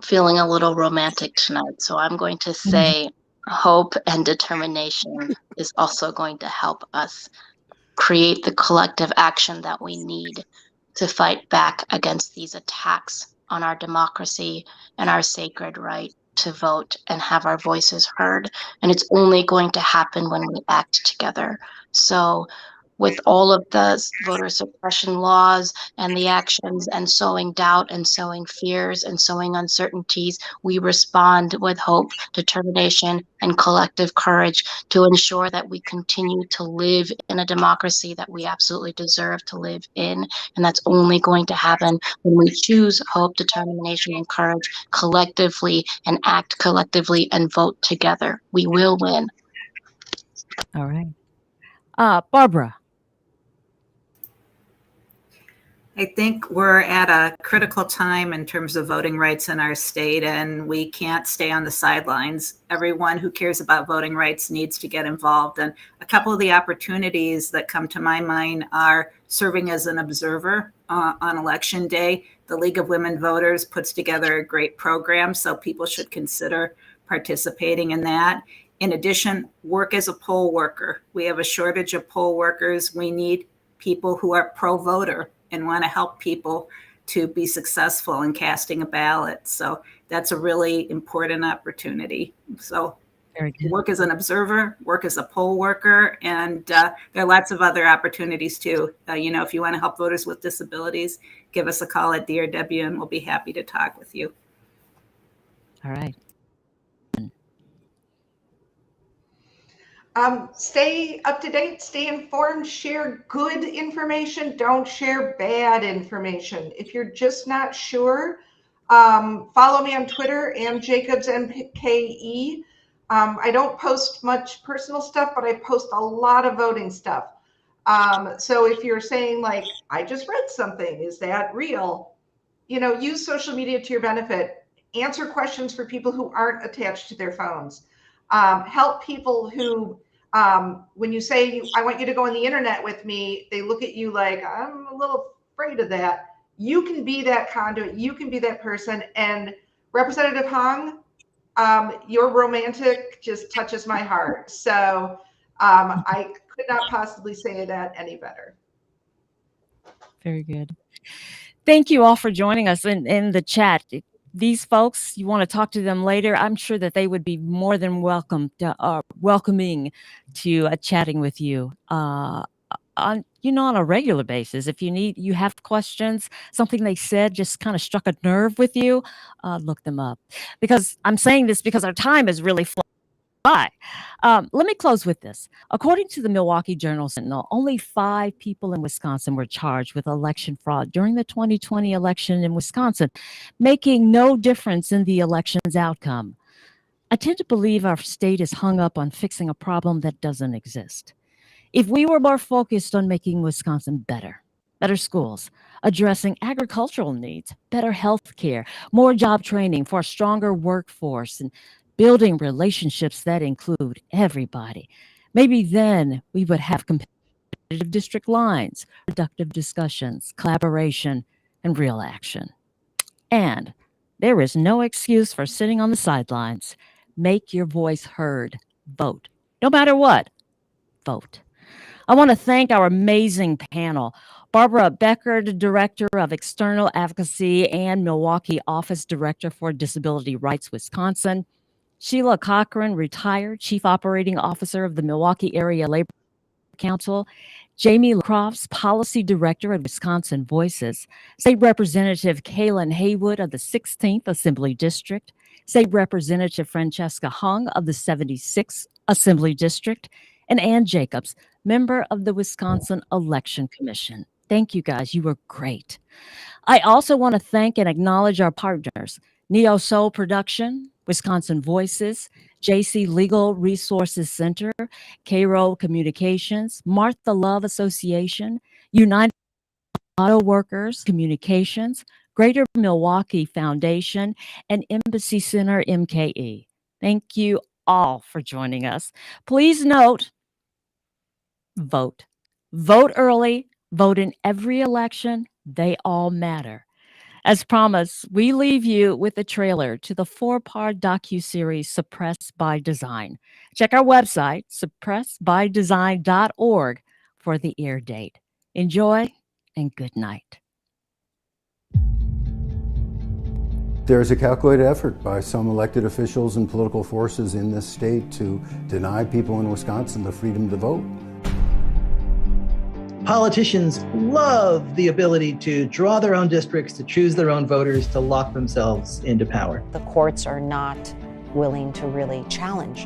Feeling a little romantic tonight, so I'm going to say hope and determination is also going to help us create the collective action that we need to fight back against these attacks on our democracy and our sacred right to vote and have our voices heard. And it's only going to happen when we act together. So, with all of the voter suppression laws and the actions and sowing doubt and sowing fears and sowing uncertainties, we respond with hope, determination, and collective courage to ensure that we continue to live in a democracy that we absolutely deserve to live in. And that's only going to happen when we choose hope, determination, and courage collectively and act collectively and vote together. We will win. All right. Barbara. I think we're at a critical time in terms of voting rights in our state, and we can't stay on the sidelines. Everyone who cares about voting rights needs to get involved. And a couple of the opportunities that come to my mind are serving as an observer on election day. The League of Women Voters puts together a great program, so people should consider participating in that. In addition, work as a poll worker. We have a shortage of poll workers. We need people who are pro-voter and want to help people to be successful in casting a ballot. So that's a really important opportunity. So work as an observer, work as a poll worker, and there are lots of other opportunities too. If you want to help voters with disabilities, give us a call at DRW and we'll be happy to talk with you. All right. Stay up to date, stay informed, share good information, don't share bad information. If you're just not sure, follow me on Twitter, and Jacobs MKE. I don't post much personal stuff, but I post a lot of voting stuff. So if you're saying like, I just read something, is that real? Use social media to your benefit. Answer questions for people who aren't attached to their phones. Help people who, when you say, I want you to go on the internet with me, they look at you like, I'm a little afraid of that. You can be that conduit. You can be that person. And Representative Hong, your romantic just touches my heart. So I could not possibly say that any better. Very good. Thank you all for joining us in the chat. These folks, you want to talk to them later, I'm sure that they would be more than welcoming to chatting with you on a regular basis. If you have questions, something they said just kind of struck a nerve with you, look them up. Because I'm saying this because our time is really flown by. Let me close with this. According to the Milwaukee Journal-Sentinel, only 5 people in Wisconsin were charged with election fraud during the 2020 election in Wisconsin, making no difference in the election's outcome. I tend to believe our state is hung up on fixing a problem that doesn't exist. If we were more focused on making Wisconsin better schools, addressing agricultural needs, better health care, more job training for a stronger workforce, and building relationships that include everybody, maybe then we would have competitive district lines, productive discussions, collaboration, and real action. And there is no excuse for sitting on the sidelines. Make your voice heard. Vote. No matter what, vote. I want to thank our amazing panel. Barbara Becker, the Director of External Advocacy and Milwaukee Office Director for Disability Rights Wisconsin. Sheila Cochran, retired Chief Operating Officer of the Milwaukee Area Labor Council. Jamie Crofts, Policy Director of Wisconsin Voices. State Representative Kaylin Haywood of the 16th Assembly District. State Representative Francesca Hung of the 76th Assembly District. And Ann Jacobs, member of the Wisconsin Election Commission. Thank you guys. You were great. I also want to thank and acknowledge our partners, Neo Soul Production, Wisconsin Voices, JC Legal Resources Center, Cairo Communications, Martha Love Association, United Auto Workers Communications, Greater Milwaukee Foundation, and Embassy Center MKE. Thank you all for joining us. Please note, vote. Vote early, vote in every election. They all matter. As promised, we leave you with a trailer to the 4-part docuseries Suppressed by Design. Check our website, suppressedbydesign.org, for the air date. Enjoy and good night. There's a calculated effort by some elected officials and political forces in this state to deny people in Wisconsin the freedom to vote. Politicians love the ability to draw their own districts, to choose their own voters, to lock themselves into power. The courts are not willing to really challenge,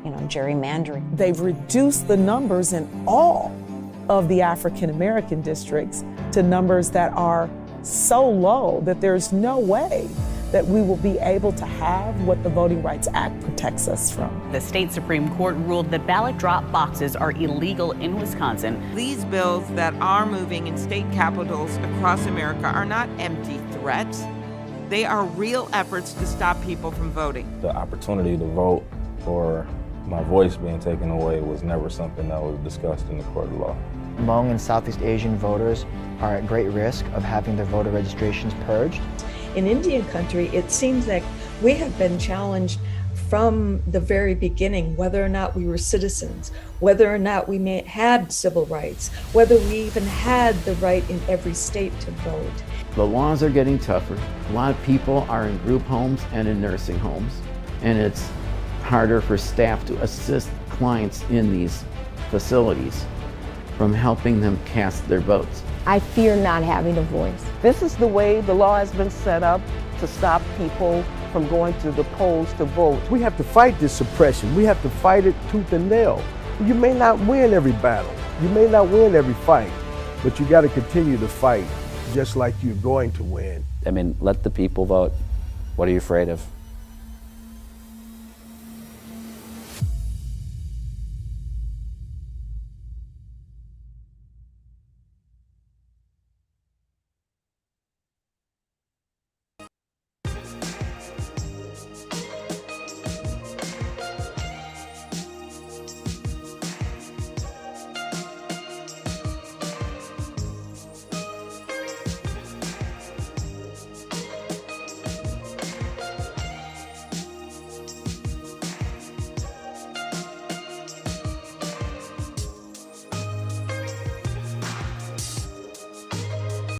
gerrymandering. They've reduced the numbers in all of the African American districts to numbers that are so low that there's no way that we will be able to have what the Voting Rights Act protects us from. The state Supreme Court ruled that ballot drop boxes are illegal in Wisconsin. These bills that are moving in state capitals across America are not empty threats. They are real efforts to stop people from voting. The opportunity to vote or my voice being taken away was never something that was discussed in the court of law. Hmong and Southeast Asian voters are at great risk of having their voter registrations purged. In Indian country, it seems like we have been challenged from the very beginning, whether or not we were citizens, whether or not we had civil rights, whether we even had the right in every state to vote. The laws are getting tougher. A lot of people are in group homes and in nursing homes, and it's harder for staff to assist clients in these facilities from helping them cast their votes. I fear not having a voice. This is the way the law has been set up to stop people from going to the polls to vote. We have to fight this suppression. We have to fight it tooth and nail. You may not win every battle. You may not win every fight, but you got to continue to fight just like you're going to win. Let the people vote. What are you afraid of?